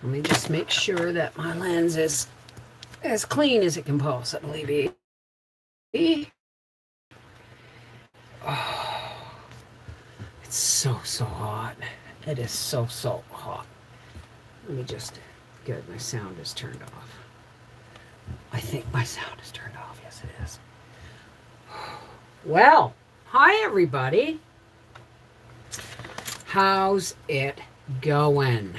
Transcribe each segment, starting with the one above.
Let me just make sure that my lens is as clean as it can possibly be. Oh, it's so hot. It is so hot. Let me just, good, my sound is turned off. I think my sound is turned off. Yes, it is. Well, hi everybody. How's it going?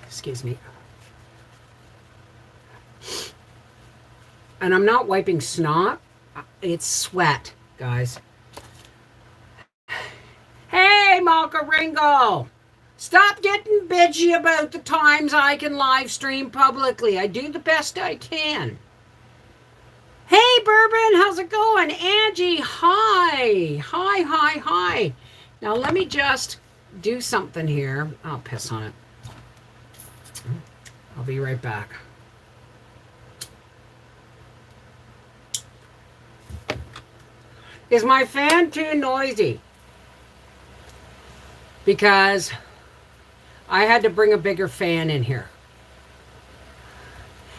Excuse me. And I'm not wiping snot. It's sweat, guys. Hey, Malka Ringo! Stop getting bitchy about the times I can live stream publicly. I do the best I can. Hey, Bourbon, how's it going? Angie, hi. Hi. Now, let me just do something here. I'll piss on it. I'll be right back. Is my fan too noisy? Because I had to bring a bigger fan in here.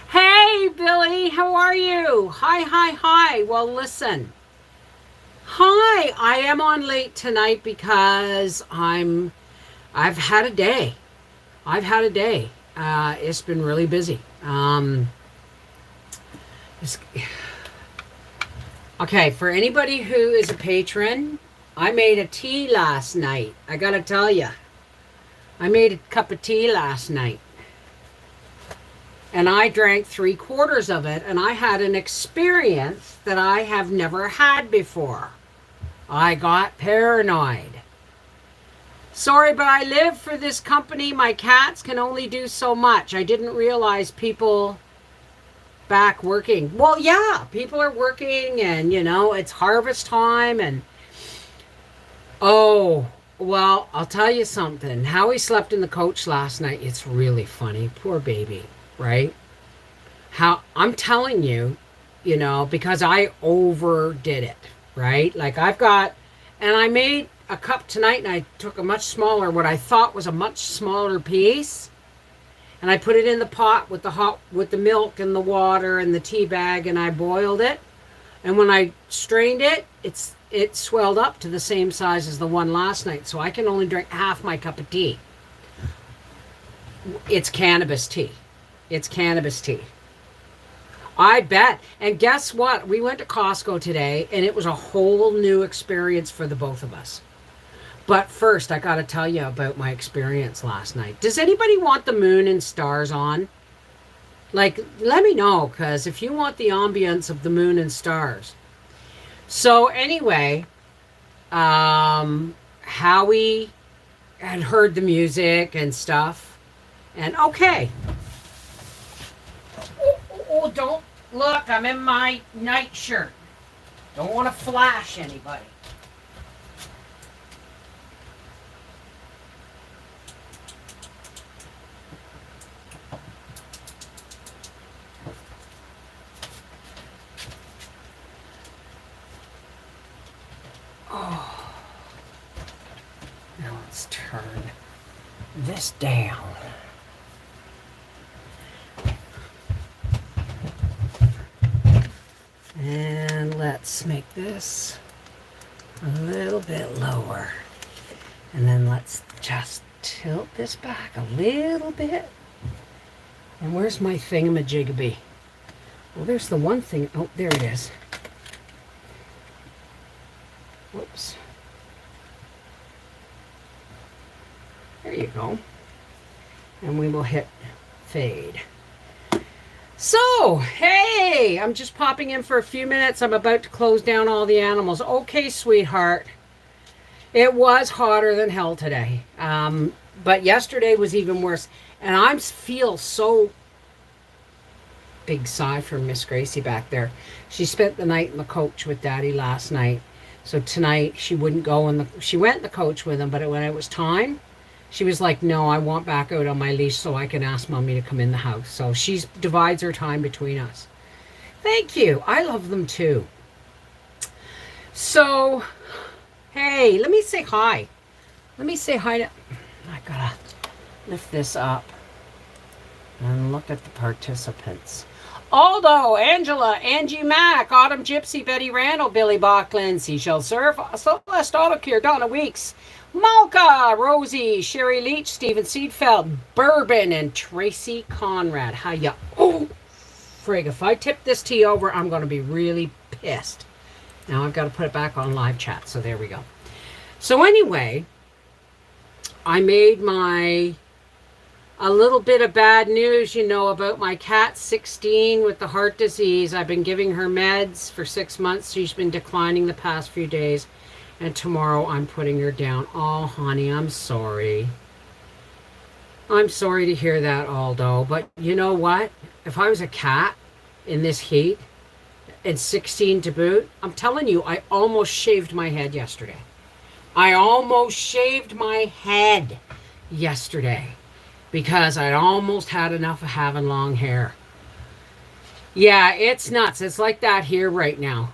Hey, Billy, how are you? Hi. Well, listen. Hi, I am on late tonight because I've had a day. It's been really busy. Okay, for anybody who is a patron, I made a tea last night. I gotta tell you, I made a cup of tea last night. And I drank 3/4 of it, and I had an experience that I have never had before. I got paranoid. Sorry, but I live for this company. My cats can only do so much. I didn't realize people back working. Well, yeah, people are working, and, it's harvest time, and oh, well, I'll tell you something. Howie slept in the coach last night. It's really funny. Poor baby. Right? How I'm telling you, because I overdid it, right? Like and I made a cup tonight and I took a much smaller, what I thought was a much smaller piece, and I put it in the pot with the milk and the water and the tea bag, and I boiled it. And when I strained it, it swelled up to the same size as the one last night. So I can only drink half my cup of tea. It's cannabis tea. I bet. And guess what? We went to Costco today, and it was a whole new experience for the both of us. But first, I got to tell you about my experience last night. Does anybody want the moon and stars on? Like, let me know, because if you want the ambience of the moon and stars. So anyway, Howie had heard the music and stuff. And okay. Oh, don't look, I'm in my nightshirt. Don't want to flash anybody. Oh. Now let's turn this down. And let's make this a little bit lower. And then let's just tilt this back a little bit. And where's my thingamajigabee? Well, there's the one thing. Oh, there it is. Whoops. There you go. And we will hit fade. So, hey, I'm just popping in for a few minutes. I'm about to close down all the animals. Okay, sweetheart. It was hotter than hell today. But yesterday was even worse. And I feel so... Big sigh from Miss Gracie back there. She spent the night in the coach with Daddy last night. So tonight she wouldn't go in the... She went in the coach with him, but when it was time... She was like, no, I want back out on my leash so I can ask Mommy to come in the house. So she divides her time between us. Thank you. I love them too. So, hey, let me say hi. Let me say hi to... I gotta lift this up and look at the participants. Aldo, Angela, Angie Mack, Autumn Gypsy, Betty Randall, Billy Bachlan, Seashell Surf, Celeste Autocure, Donna Weeks, Malka, Rosie, Sherry Leach, Stephen Seedfeld, Bourbon, and Tracy Conrad. How ya? Oh, frig. If I tip this tea over, I'm going to be really pissed. Now I've got to put it back on live chat. So there we go. So anyway, I made a little bit of bad news, about my cat, 16, with the heart disease. I've been giving her meds for 6 months. She's been declining the past few days. And tomorrow I'm putting her down. Oh, honey, I'm sorry. I'm sorry to hear that, Aldo. But you know what? If I was a cat in this heat, and 16 to boot, I'm telling you, I almost shaved my head yesterday. I almost shaved my head yesterday. Because I'd almost had enough of having long hair. Yeah, it's nuts. It's like that here right now.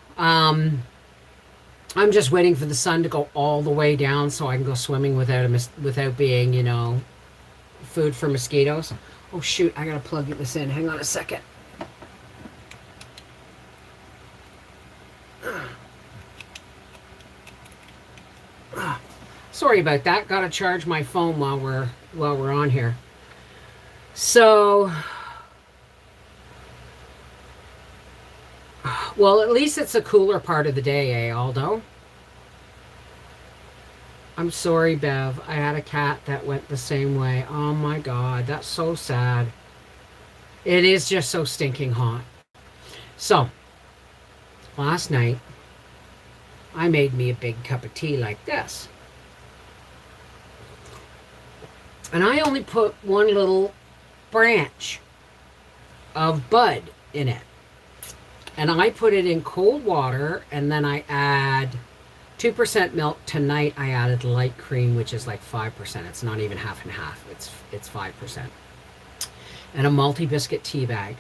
I'm just waiting for the sun to go all the way down so I can go swimming without being, food for mosquitoes. Oh, shoot. I got to plug this in. Hang on a second. Sorry about that. Got to charge my phone while we're on here. So, well, at least it's a cooler part of the day, Aldo? I'm sorry, Bev. I had a cat that went the same way. Oh my God, that's so sad. It is just so stinking hot. So, last night, I made me a big cup of tea like this. And I only put one little branch of bud in it. And I put it in cold water, and then I add 2% milk. Tonight I added light cream, which is like 5%. It's not even half and half. It's 5%. And a multi-biscuit tea bag.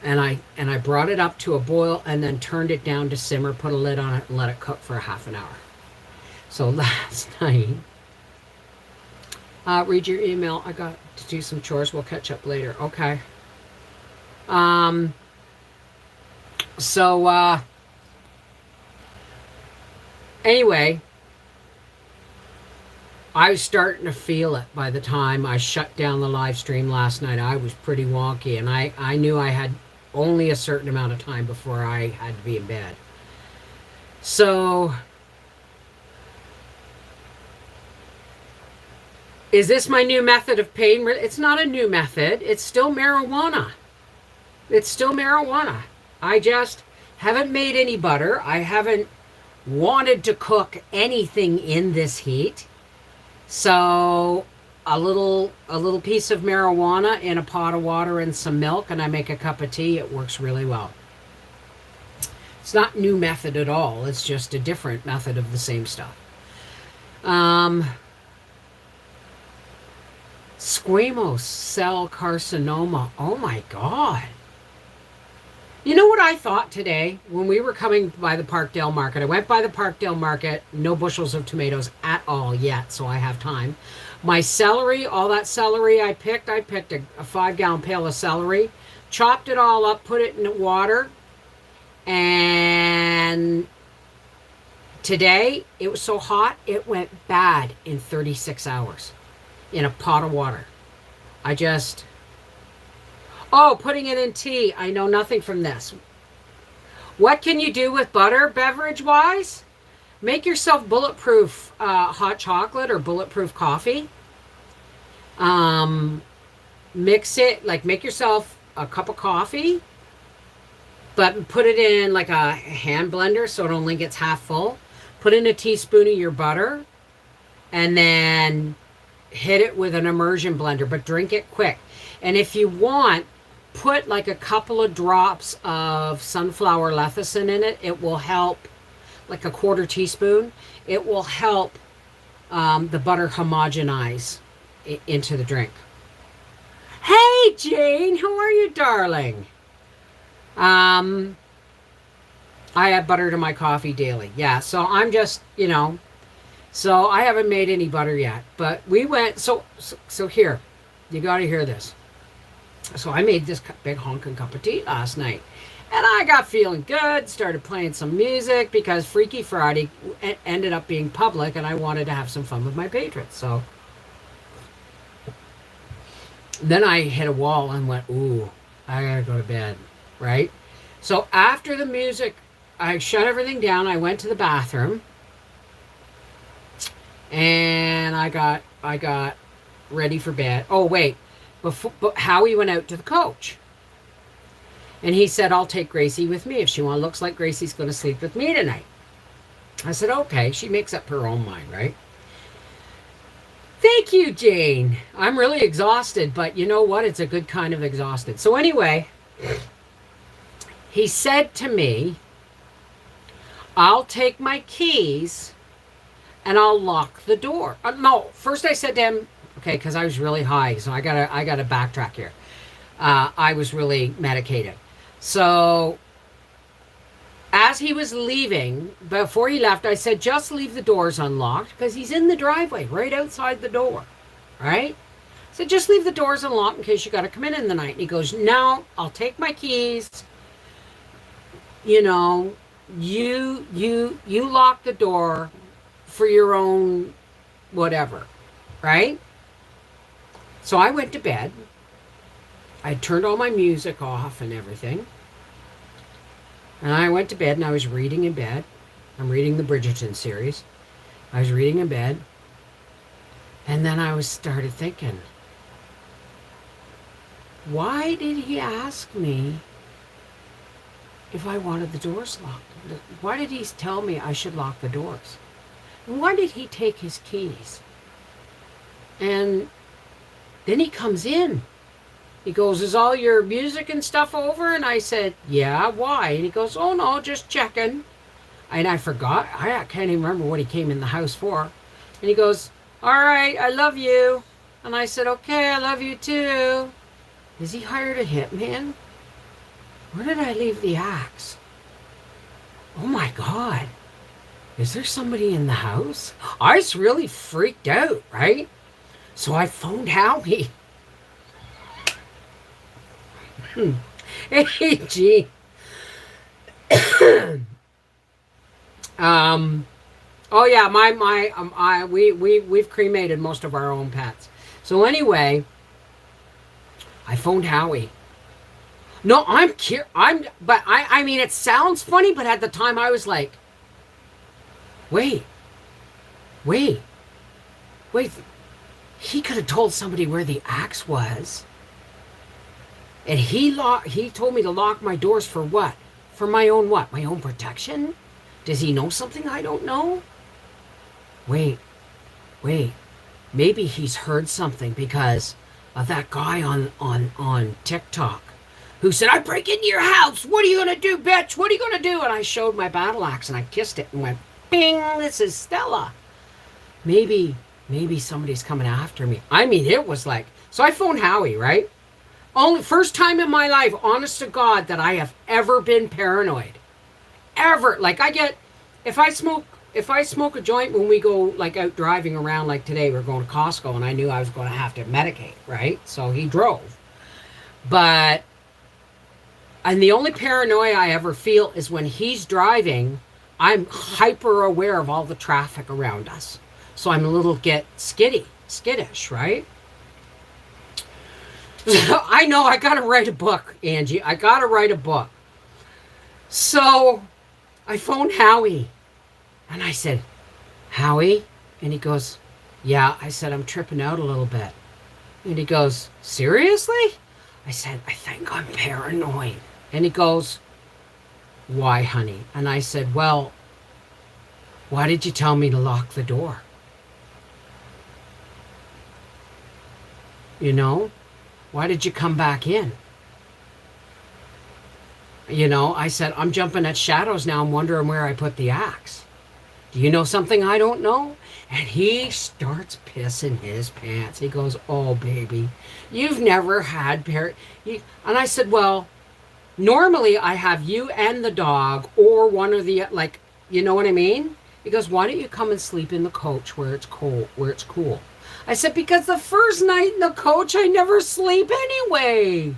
And I brought it up to a boil and then turned it down to simmer, put a lid on it, and let it cook for a half an hour. So last night, read your email. I got to do some chores. We'll catch up later. Okay. Anyway, I was starting to feel it by the time I shut down the live stream last night. I was pretty wonky, and I knew I had only a certain amount of time before I had to be in bed. So, is this my new method of pain? It's not a new method. It's still marijuana. It's still marijuana. I just haven't made any butter. I haven't wanted to cook anything in this heat. So a little piece of marijuana in a pot of water and some milk, and I make a cup of tea. It works really well. It's not new method at all. It's just a different method of the same stuff. Squamous cell carcinoma. Oh my God. You know what I thought today when we were coming by the Parkdale Market? I went by the Parkdale Market, no bushels of tomatoes at all yet, so I have time. My celery, all that celery I picked a 5-gallon pail of celery, chopped it all up, put it in water, and today it was so hot it went bad in 36 hours in a pot of water. Oh, putting it in tea. I know nothing from this. What can you do with butter, beverage-wise? Make yourself bulletproof hot chocolate or bulletproof coffee. Mix it, like make yourself a cup of coffee, but put it in like a hand blender so it only gets half full. Put in a teaspoon of your butter, and then hit it with an immersion blender, but drink it quick. And if you want, put like a couple of drops of sunflower lecithin in it. It will help, like a quarter teaspoon. It will help the butter homogenize into the drink. Hey, Jane, how are you, darling? I add butter to my coffee daily. Yeah, so I'm just, So I haven't made any butter yet, but we went. So here, you got to hear this. So I made this big honking cup of tea last night, and I got feeling good. Started playing some music because Freaky Friday ended up being public, and I wanted to have some fun with my patrons. So then I hit a wall and went, "Ooh, I gotta go to bed." Right. So after the music, I shut everything down. I went to the bathroom. And I got ready for bed. Oh wait, but Howie went out to the coach, and he said, "I'll take Gracie with me if she wants. Looks like Gracie's going to sleep with me tonight." I said, "Okay." She makes up her own mind, right? Thank you, Jane. I'm really exhausted, but you know what? It's a good kind of exhausted. So anyway, he said to me, "I'll take my keys and I'll lock the door." No, first I said to him, okay, because I was really high, so I gotta backtrack here. I was really medicated. So as he was leaving, before he left, I said, "Just leave the doors unlocked," because he's in the driveway, right outside the door, right? So just leave the doors unlocked in case you got to come in the night. And he goes, "No, I'll take my keys. You know, you lock the door for your own whatever," right? So I went to bed. I turned all my music off and everything. And I went to bed and I was reading in bed. I'm reading the Bridgerton series. I was reading in bed. And then I started thinking, why did he ask me if I wanted the doors locked? Why did he tell me I should lock the doors? And why did he take his keys? And then he comes in. He goes, "Is all your music and stuff over?" And I said, "Yeah, why?" And he goes, "Oh, no, just checking." And I forgot. I can't even remember what he came in the house for. And he goes, "All right, I love you." And I said, "Okay, I love you too." Has he hired a hitman? Where did I leave the axe? Oh my God. Is there somebody in the house? I was really freaked out, right? So I phoned Howie. Hey, gee. Oh yeah, we've cremated most of our own pets. So anyway, I phoned Howie. No, but I mean, it sounds funny, but at the time I was like, wait. He could have told somebody where the axe was. And he told me to lock my doors for what? For my own what? My own protection? Does he know something I don't know? Wait. Maybe he's heard something because of that guy on TikTok who said, "I break into your house. What are you going to do, bitch? What are you going to do?" And I showed my battle axe and I kissed it and went, "Bing, this is Stella." Maybe somebody's coming after me. I mean, it was like, so I phoned Howie, right? Only first time in my life, honest to God, that I have ever been paranoid. Ever. Like if I smoke a joint when we go like out driving around, like today we're going to Costco and I knew I was going to have to medicate, right? So he drove. And the only paranoia I ever feel is when he's driving, I'm hyper aware of all the traffic around us. So I'm a little skittish, right? I know I gotta write a book, Angie. I gotta write a book. So I phoned Howie and I said, "Howie?" And he goes, "Yeah." I said, "I'm tripping out a little bit." And he goes, "Seriously?" I said, "I think I'm paranoid." And he goes, "Why, honey?" And I said, "Well, why did you tell me to lock the door? You know? Why did you come back in?" You know, I said, "I'm jumping at shadows now. I'm wondering where I put the axe. Do you know something I don't know?" And he starts pissing his pants. He goes, "Oh, baby, you've never had And I said, "Well, normally I have you and the dog or one or the, like, you know what I mean? He goes, why don't you come and sleep in the coach where it's cold, where it's cool? I said, because the first night in the coach, I never sleep anyway.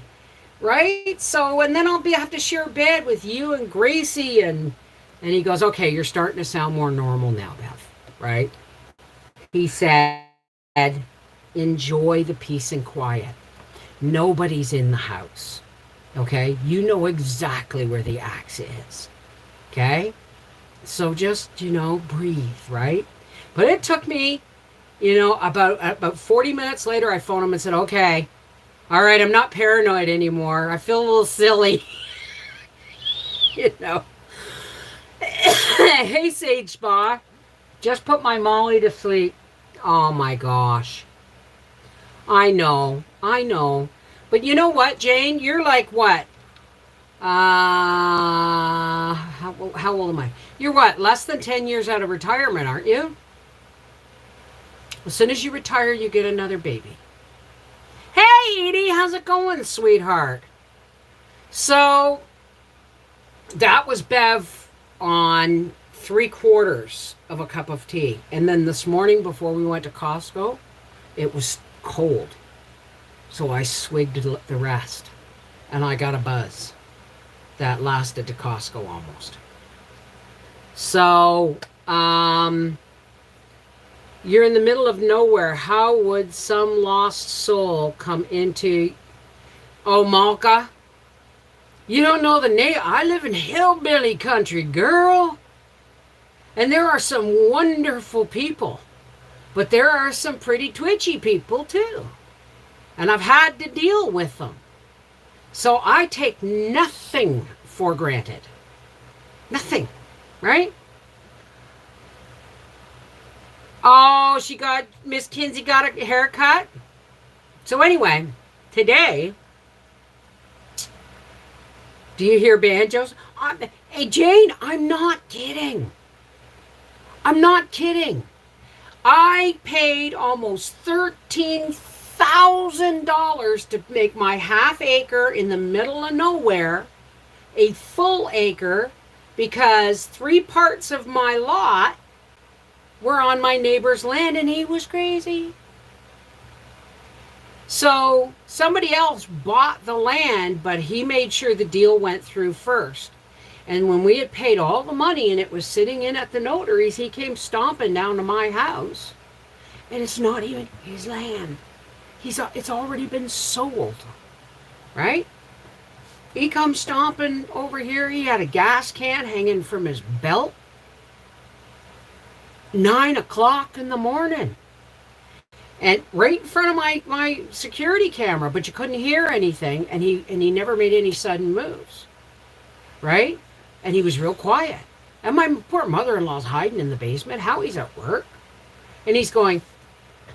Right? So, and then have to share a bed with you and Gracie. And he goes, okay, you're starting to sound more normal now, Bev. Right? He said, enjoy the peace and quiet. Nobody's in the house. Okay? You know exactly where the axe is. Okay? So just, breathe, right? But it took me, about 40 minutes later, I phoned him and said, okay, all right, I'm not paranoid anymore. I feel a little silly. Hey, Sage Spa. Just put my Molly to sleep. Oh, my gosh. I know. But you know what, Jane? You're like what? How old am I? You're what? Less than 10 years out of retirement, aren't you? As soon as you retire, you get another baby. Hey, Edie, how's it going, sweetheart? So, that was Bev on 3/4 of a cup of tea. And then this morning before we went to Costco, it was cold. So I swigged the rest. And I got a buzz that lasted to Costco almost. So, you're in the middle of nowhere. How would some lost soul come into... Oh, Malka? You don't know the name? I live in hillbilly country, girl. And there are some wonderful people. But there are some pretty twitchy people, too. And I've had to deal with them. So I take nothing for granted. Nothing. Right? Oh, Miss Kinsey got a haircut. So anyway, today, do you hear banjos? Hey, Jane, I'm not kidding. I paid almost $13,000 to make my half acre in the middle of nowhere a full acre because 3 parts of my lot were on my neighbor's land and he was crazy. So somebody else bought the land, but he made sure the deal went through first. And when we had paid all the money and it was sitting in at the notaries, he came stomping down to my house. And it's not even his land. It's already been sold. Right? He comes stomping over here. He had a gas can hanging from his belt. 9 o'clock in the morning. And right in front of my security camera, but you couldn't hear anything, and he never made any sudden moves. Right? And he was real quiet. And my poor mother-in-law's hiding in the basement. Howie's at work. And he's going,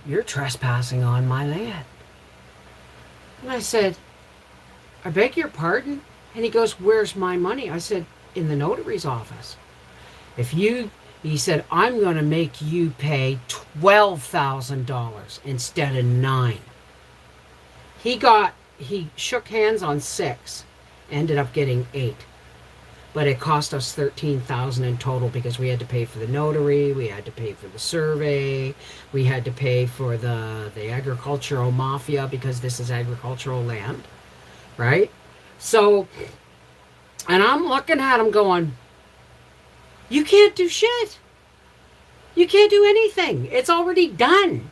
you're trespassing on my land. And I said, I beg your pardon? And he goes, where's my money? I said, in the notary's office. He said, I'm going to make you pay $12,000 instead of $9,000. He shook hands on 6, ended up getting 8. But it cost us $13,000 in total because we had to pay for the notary, we had to pay for the survey, we had to pay for the agricultural mafia because this is agricultural land, right? So, and I'm looking at him going, you can't do shit. You can't do anything. It's already done.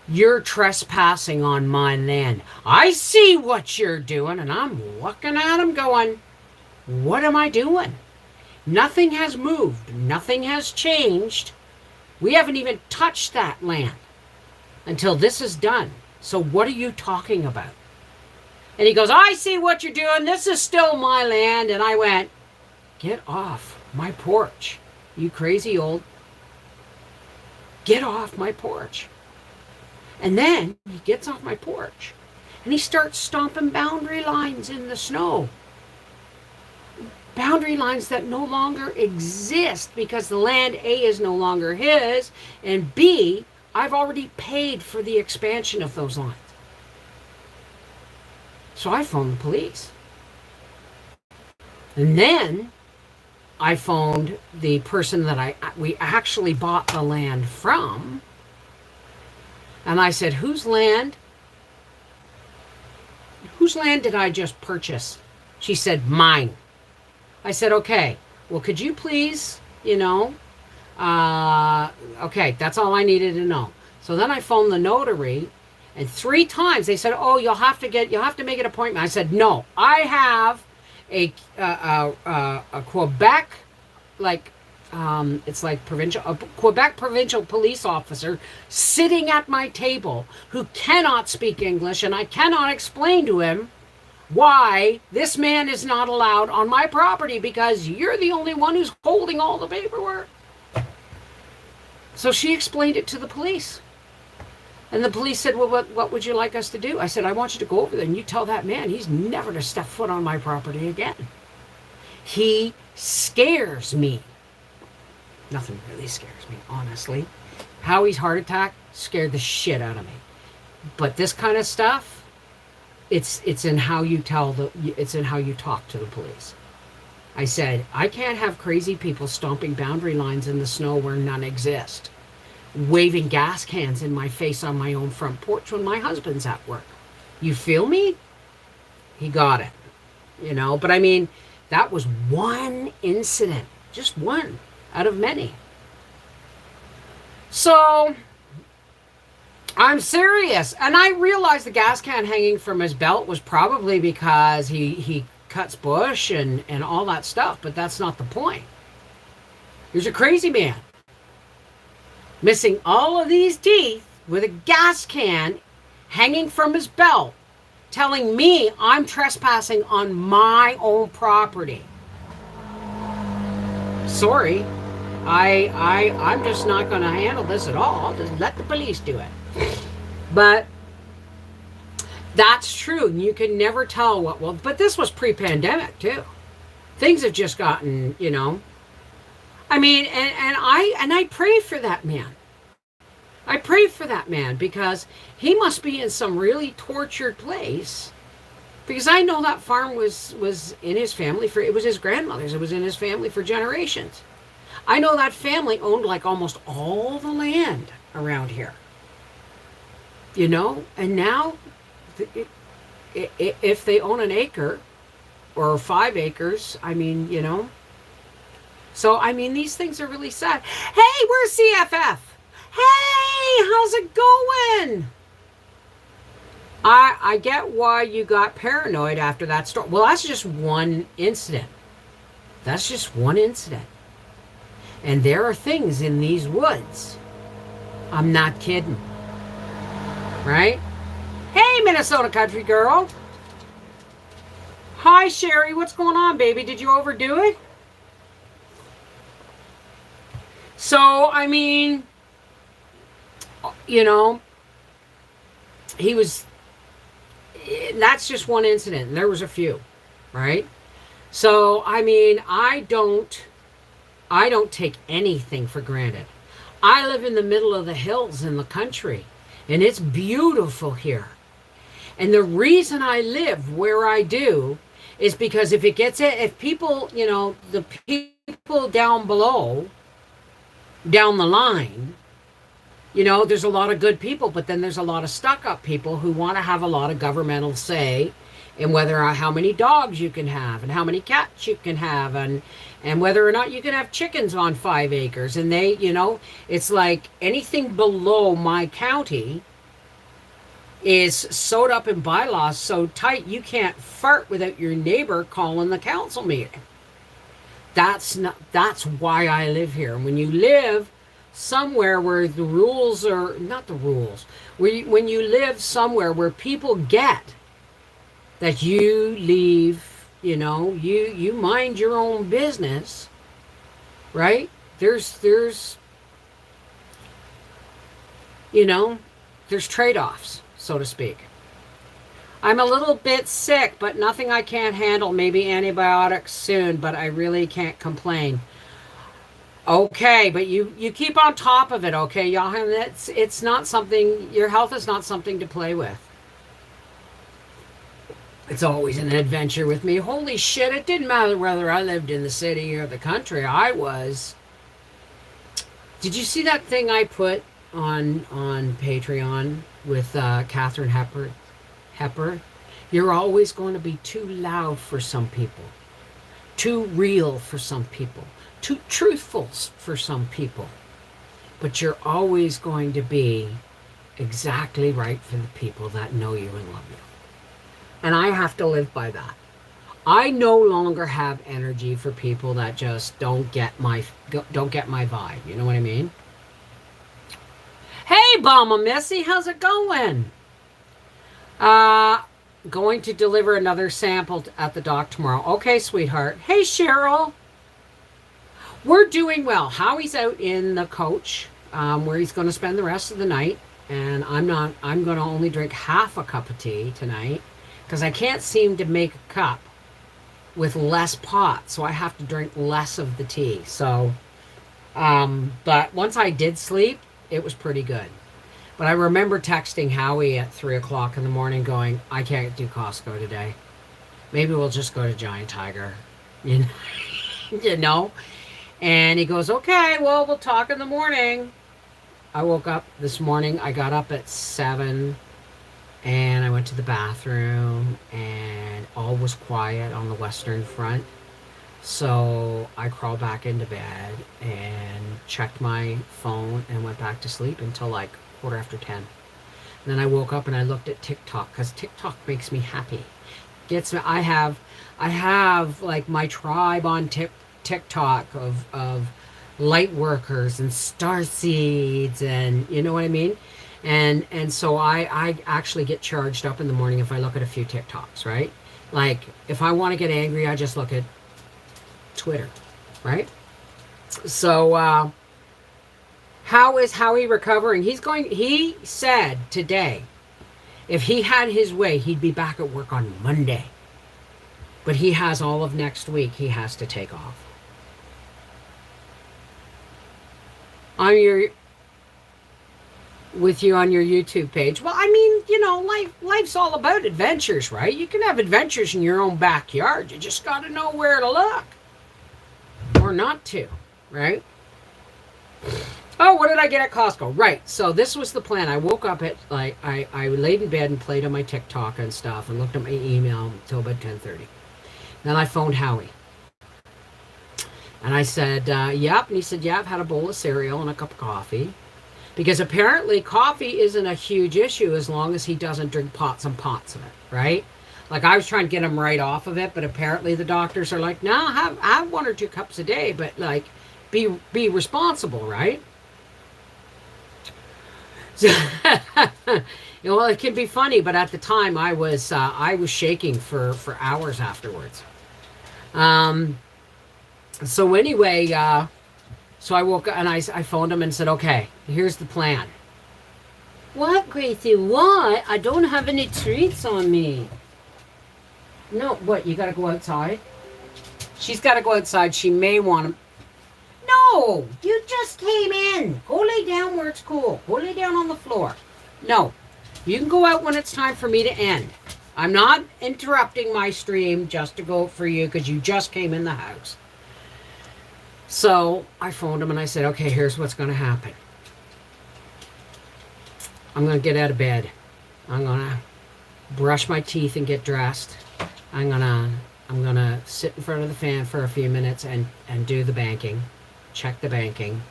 You're trespassing on my land. I see what you're doing, and I'm looking at him going, what am I doing? Nothing has moved. Nothing has changed. We haven't even touched that land until this is done. So what are you talking about? And he goes, I see what you're doing. This is still my land. And I went, get off my porch, you crazy old. Get off my porch. And then he gets off my porch and he starts stomping boundary lines in the snow. Boundary lines that no longer exist because the land A is no longer his, and B, I've already paid for the expansion of those lines. So I phoned the police. And then I phoned the person that we actually bought the land from, and I said, whose land did I just purchase? She said, mine. I said, okay, well, could you please, okay, that's all I needed to know. So then I phoned the notary, and 3 times they said, oh, you'll have to make an appointment. I said, no, I have a Quebec, like, it's like a Quebec provincial police officer sitting at my table who cannot speak English, and I cannot explain to him why this man is not allowed on my property because you're the only one who's holding all the paperwork. So she explained it to the police. And the police said, well, what would you like us to do? I said, I want you to go over there and you tell that man he's never to step foot on my property again. He scares me. Nothing really scares me, honestly. Howie's heart attack scared the shit out of me. But this kind of stuff, it's in how you talk to the police. I said, I can't have crazy people stomping boundary lines in the snow where none exist, waving gas cans in my face on my own front porch when my husband's at work. You feel me? He got it. But I mean, that was one incident, just one out of many. So I'm serious. And I realized the gas can hanging from his belt was probably because he cuts bush and all that stuff, but that's not the point. Here's a crazy man missing all of these teeth with a gas can hanging from his belt, telling me I'm trespassing on my own property. Sorry, I'm just not going to handle this at all. I'll just let the police do it. But that's true. You can never tell but this was pre-pandemic too. Things have just gotten, I mean, and I pray for that man. I pray for that man because he must be in some really tortured place. Because I know that farm was in his family it was his grandmother's. It was in his family for generations. I know that family owned like almost all the land around here. And now if they own an acre or 5 acres, I mean, So, I mean, these things are really sad. Hey, we're CFF. Hey, how's it going? I get why you got paranoid after that story. Well, that's just one incident. That's just one incident. And there are things in these woods. I'm not kidding. Right? Hey, Minnesota country girl. Hi, Sherry. What's going on, baby? Did you overdo it? So, I mean, that's just one incident. There was a few, right? So, I mean, I don't take anything for granted. I live in the middle of the hills in the country, and it's beautiful here. And the reason I live where I do is because if people, the people down below, down the line, there's a lot of good people, but then there's a lot of stuck-up people who want to have a lot of governmental say in how many dogs you can have and how many cats you can have and whether or not you can have chickens on 5 acres. And they, it's like anything below my county is sewed up in bylaws so tight you can't fart without your neighbor calling the council meeting. That's why I live here. And when you live somewhere where the rules are not the rules, when you live somewhere where people get that you leave, you mind your own business, right? There's trade-offs, so to speak. I'm a little bit sick, but nothing I can't handle. Maybe antibiotics soon, but I really can't complain. Okay, but you keep on top of it, okay, Johan? It's not something, your health is not something to play with. It's always an adventure with me. Holy shit, it didn't matter whether I lived in the city or the country. I was. Did you see that thing I put on Patreon with Catherine Hepper? You're always going to be too loud for some people, too real for some people, too truthful for some people, but you're always going to be exactly right for the people that know you and love you. And I have to live by that. I no longer have energy for people that just don't get my vibe. You know what I mean? Hey, Balma Missy, how's it going? Going to deliver another sample at the dock tomorrow. Okay, sweetheart. Hey, Cheryl. We're doing well. Howie's out in the coach, where he's going to spend the rest of the night, and I'm going to only drink half a cup of tea tonight because I can't seem to make a cup with less pot, so I have to drink less of the tea. So, but once I did sleep, it was pretty good. But I remember texting Howie at 3 o'clock in the morning going, I can't do Costco today. Maybe we'll just go to Giant Tiger. You know? And he goes, okay, well, we'll talk in the morning. I woke up this morning. I got up at 7 and I went to the bathroom and all was quiet on the Western Front. So I crawled back into bed and checked my phone and went back to sleep until like 10:15. And then I woke up and I looked at TikTok because TikTok makes me happy. Gets me. I have like my tribe on TikTok of light workers and star seeds, and you know what I mean. And so I actually get charged up in the morning if I look at a few TikToks, right? Like if I want to get angry, I just look at Twitter, right? So how is Howie recovering? He said today, if he had his way, he'd be back at work on Monday. But he has all of next week he has to take off. With you on your YouTube page. Well, I mean, you know, life's all about adventures, right? You can have adventures in your own backyard. You just got to know where to look. Or not to, right? Oh, what did I get at Costco? Right. So this was the plan. I woke up at, like, I laid in bed and played on my TikTok and stuff and looked at my email until about 10:30. Then I phoned Howie. And I said, yep. And he said, yeah, I've had a bowl of cereal and a cup of coffee. Because apparently coffee isn't a huge issue as long as he doesn't drink pots and pots of it, right? Like I was trying to get him right off of it, but apparently the doctors are like, no, have 1 or 2 cups a day, but like be responsible, right? So, you know, well, it can be funny, but at the time I was shaking for hours afterwards. So anyway, so I woke up and I phoned him and said, okay, here's the plan. What, Gracie? What? I don't have any treats on me. No, what? You got to go outside? She's got to go outside. She may want to. No, you just came in. Go lay down where it's cool. Go lay down on the floor. No, you can go out when it's time for me to end. I'm not interrupting my stream just to go for you because you just came in the house. So I phoned him and I said, okay, here's what's going to happen. I'm going to get out of bed. I'm going to brush my teeth and get dressed. I'm going to sit in front of the fan for a few minutes and do the banking, check the banking,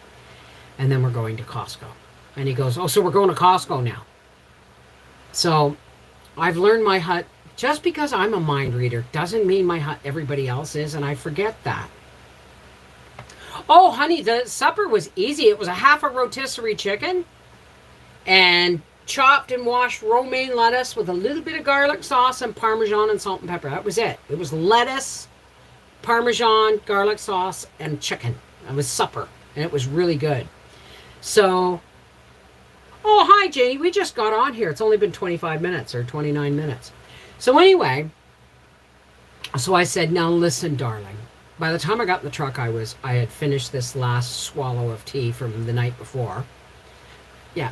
and then we're going to Costco. And he goes, oh, so we're going to Costco now. So I've learned my hut. Just because I'm a mind reader doesn't mean my hut everybody else is, and I forget that. Oh, honey, the supper was easy. It was a half a rotisserie chicken and chopped and washed romaine lettuce with a little bit of garlic sauce and Parmesan and salt and pepper. That was it. It was lettuce, Parmesan, garlic sauce, and chicken. It was supper, and it was really good. So, oh, hi, Janie. We just got on here. It's only been 25 minutes or 29 minutes. So anyway, so I said, now listen, darling. By the time I got in the truck, I had finished this last swallow of tea from the night before. Yeah,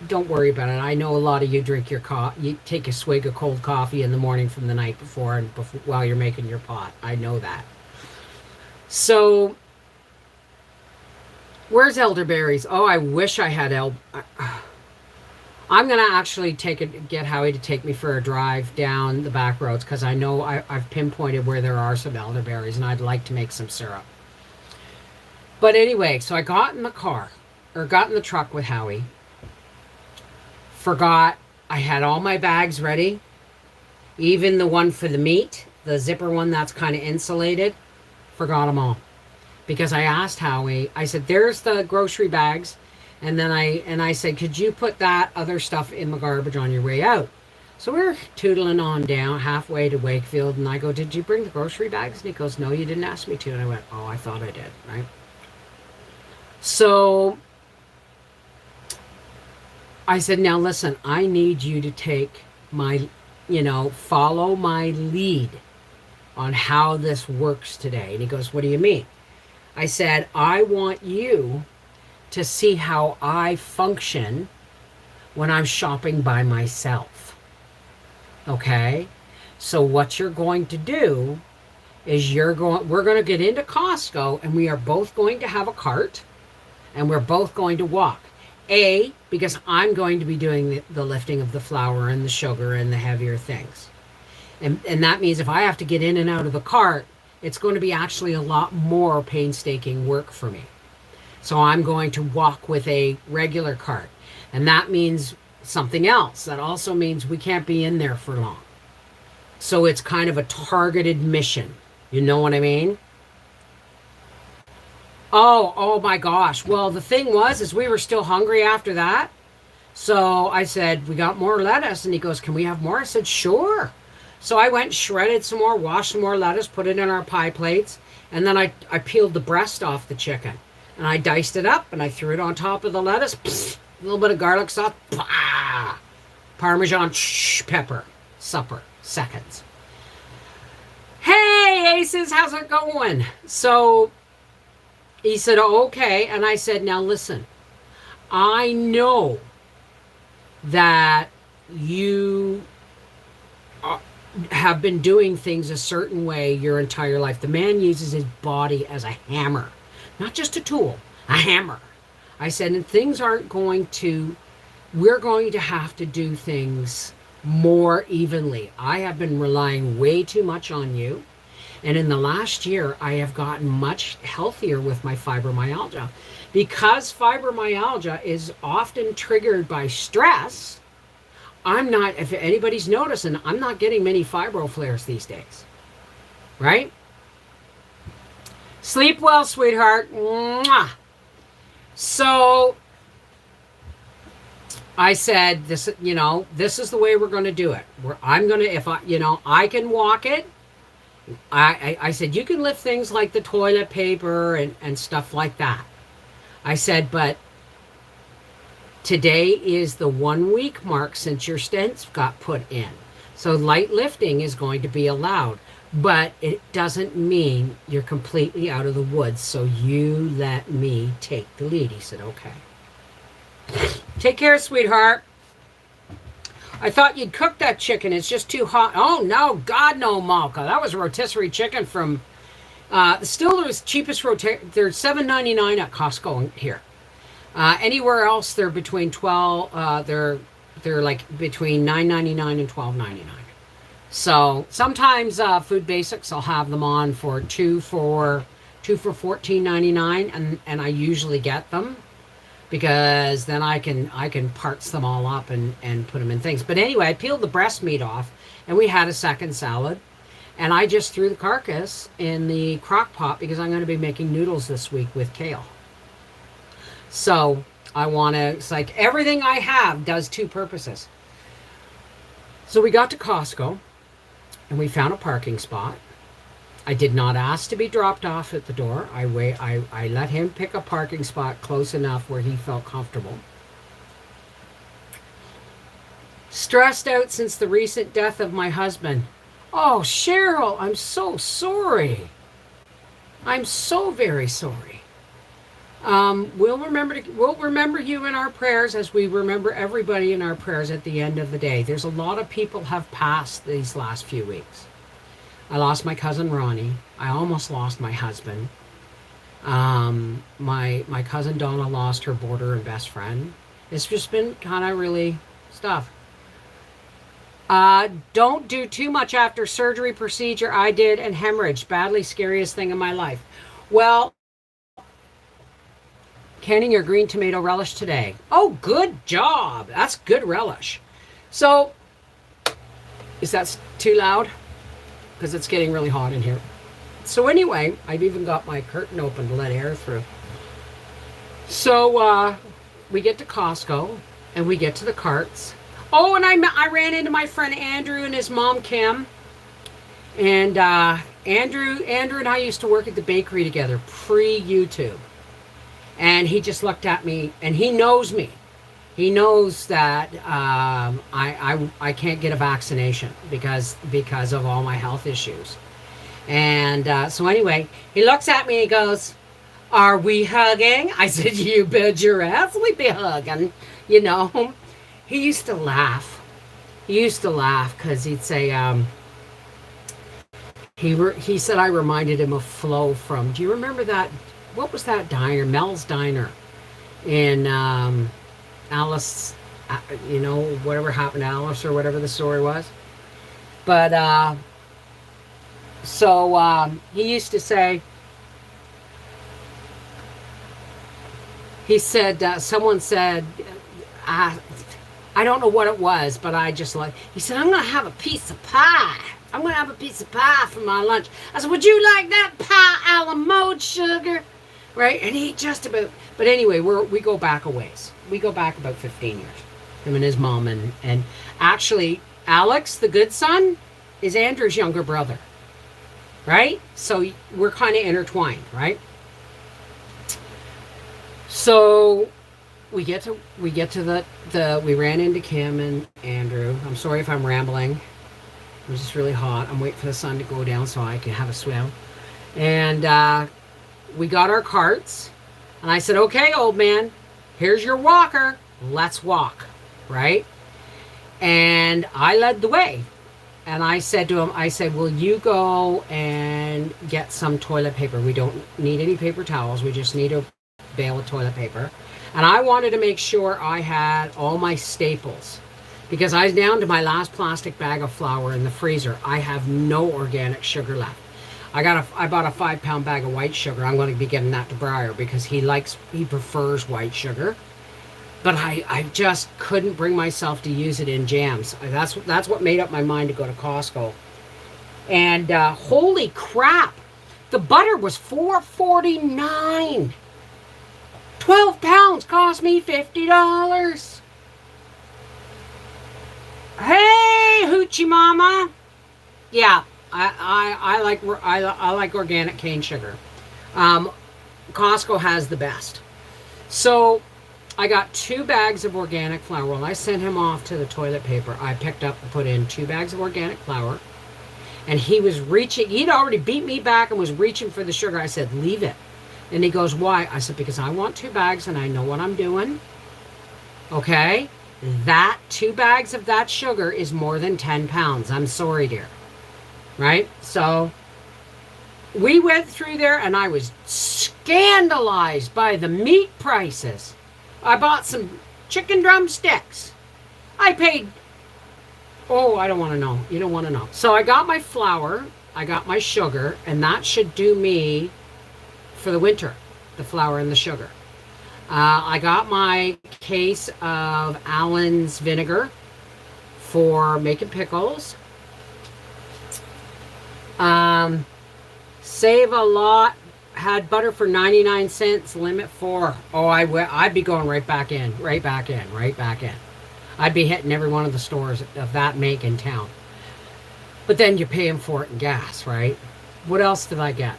don't worry about it. I know a lot of you drink your you take a swig of cold coffee in the morning from the night before and before, while you're making your pot. I know that. So, where's elderberries? Oh, I wish I had I'm gonna actually get Howie to take me for a drive down the back roads because I know I've pinpointed where there are some elderberries and I'd like to make some syrup. But anyway, so I got in the car or got in the truck with Howie. Forgot I had all my bags ready, even the one for the meat, the zipper one that's kind of insulated. Forgot them all because I asked Howie. I said, "There's the grocery bags." And then I said, could you put that other stuff in the garbage on your way out? So we're tootling on down halfway to Wakefield. And I go, did you bring the grocery bags? And he goes, no, you didn't ask me to. And I went, oh, I thought I did. Right. So I said, now listen, I need you to take my, follow my lead on how this works today. And he goes, what do you mean? I said, I want you to see how I function when I'm shopping by myself. Okay? So what you're going to do is we're going to get into Costco and we are both going to have a cart and we're both going to walk. Because I'm going to be doing the lifting of the flour and the sugar and the heavier things. And that means if I have to get in and out of the cart, it's going to be actually a lot more painstaking work for me. So I'm going to walk with a regular cart. And that means something else. That also means we can't be in there for long. So it's kind of a targeted mission. You know what I mean? Oh my gosh. Well, the thing is we were still hungry after that. So I said, we got more lettuce. And he goes, can we have more? I said, sure. So I went, shredded some more, washed some more lettuce, put it in our pie plates. And then I peeled the breast off the chicken. And I diced it up and I threw it on top of the lettuce. Psst, a little bit of garlic sauce. Bah, Parmesan pepper. Supper. Seconds. Hey, Aces, how's it going? So he said, oh, okay. And I said, now listen, I know that you have been doing things a certain way your entire life. The man uses his body as a hammer. Not just a tool, a hammer. I said, and things aren't going to, we're going to have to do things more evenly. I have been relying way too much on you. And in the last year, I have gotten much healthier with my fibromyalgia. Because fibromyalgia is often triggered by stress, I'm not, if anybody's noticing, I'm not getting many fibro flares these days. Right? Sleep well, sweetheart. Mwah. So I said, this is the way we're going to do it. I'm going to, if I can walk it. I said, you can lift things like the toilet paper and stuff like that. I said, but today is the 1 week mark since your stents got put in. So light lifting is going to be allowed. But it doesn't mean you're completely out of the woods, so you let me take the lead. He said, okay. Take care, sweetheart. I thought you'd cook that chicken. It's just too hot. Oh, no. God, no, Malka. That was a rotisserie chicken from... still, the cheapest rotisserie... They're $7.99 at Costco here. Anywhere else, they're between they're like between $9.99 and $12.99. So sometimes Food Basics will have them on for two for $14.99, and I usually get them because then I can parts them all up and put them in things. But anyway, I peeled the breast meat off, and we had a second salad, and I just threw the carcass in the crock pot because I'm going to be making noodles this week with kale. So I want to. It's like everything I have does two purposes. So we got to Costco. And we found a parking spot. I did not ask to be dropped off at the door. I let him pick a parking spot close enough where he felt comfortable. Stressed out since the recent death of my husband. Oh, Cheryl, I'm so sorry. I'm so very sorry. We'll remember you in our prayers as we remember everybody in our prayers at the end of the day. There's a lot of people have passed these last few weeks. I lost my cousin Ronnie. I almost lost my husband. My cousin Donna lost her boarder and best friend. It's just been kind of really stuff. Don't do too much after surgery procedure I did and hemorrhage. Badly scariest thing in my life. Well, canning your green tomato relish today. Oh, good job. That's good relish. So, is that too loud? Because it's getting really hot in here. So anyway, I've even got my curtain open to let air through. So we get to Costco and we get to the carts. Oh, and I ran into my friend Andrew and his mom Kim. And Andrew and I used to work at the bakery together pre-YouTube. And he just looked at me, and he knows me. He knows that I can't get a vaccination because of all my health issues. And so anyway, he looks at me and he goes, "Are we hugging?" I said, "You bet your ass we be hugging." You know, he used to laugh. He used to laugh because he'd say, he said I reminded him of Flo from, do you remember that? What was that diner? Mel's Diner in Alice, whatever happened to Alice or whatever the story was. But so he used to say, he said, someone said, I don't know what it was, but I just he said, "I'm going to have a piece of pie. I'm going to have a piece of pie for my lunch." I said, "Would you like that pie a la mode, sugar?" Right? And he just about, but anyway, we go back a ways. We go back about 15 years. Him and his mom and actually, Alex, the good son, is Andrew's younger brother. Right? So we're kind of intertwined, right? So we get to we ran into Kim and Andrew. I'm sorry if I'm rambling. It was just really hot. I'm waiting for the sun to go down so I can have a swim. And we got our carts. And I said, "Okay, old man, here's your walker. Let's walk." Right? And I led the way. And I said to him, "Will you go and get some toilet paper? We don't need any paper towels. We just need a bale of toilet paper." And I wanted to make sure I had all my staples because I was down to my last plastic bag of flour in the freezer. I have no organic sugar left. I bought a 5-pound bag of white sugar. I'm going to be giving that to Briar because he prefers white sugar. But I just couldn't bring myself to use it in jams. That's what made up my mind to go to Costco. And holy crap, the butter was $4.49. 12 pounds cost me $50. Hey, Hoochie Mama. Yeah, I like organic cane sugar. Costco has the best. So I got 2 bags of organic flour. Well, I sent him off to the toilet paper. I picked up and put in 2 bags of organic flour. And he was reaching. He'd already beat me back and was reaching for the sugar. I said, "Leave it." And he goes, "Why?" I said, "Because I want 2 bags and I know what I'm doing." Okay? That 2 bags of that sugar is more than 10 pounds. I'm sorry, dear. Right? So we went through there and I was scandalized by the meat prices. I bought some chicken drumsticks. I paid, I don't want to know. You don't want to know. So I got my flour, I got my sugar, and that should do me for the winter, the flour and the sugar. I got my case of Allen's vinegar for making pickles. Save a lot. Had butter for 99 cents, limit 4. I'd be going right back in. I'd be hitting every one of the stores of that make in town. But then you're paying for it in gas, right? What else did I get?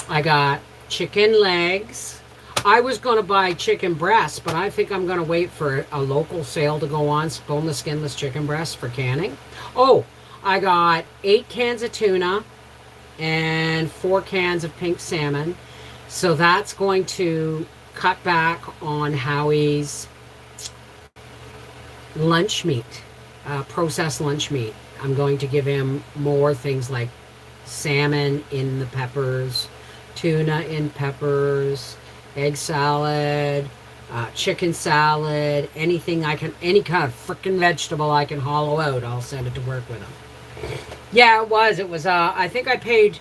I got chicken legs. I was going to buy chicken breasts, but I think I'm going to wait for a local sale to go on, boneless, skinless chicken breasts for canning. Oh, I got 8 cans of tuna and 4 cans of pink salmon. So that's going to cut back on Howie's lunch meat, processed lunch meat. I'm going to give him more things like salmon in the peppers, tuna in peppers, egg salad, chicken salad, anything I can, any kind of freaking vegetable I can hollow out, I'll send it to work with him. Yeah, it was. It was, I think I paid,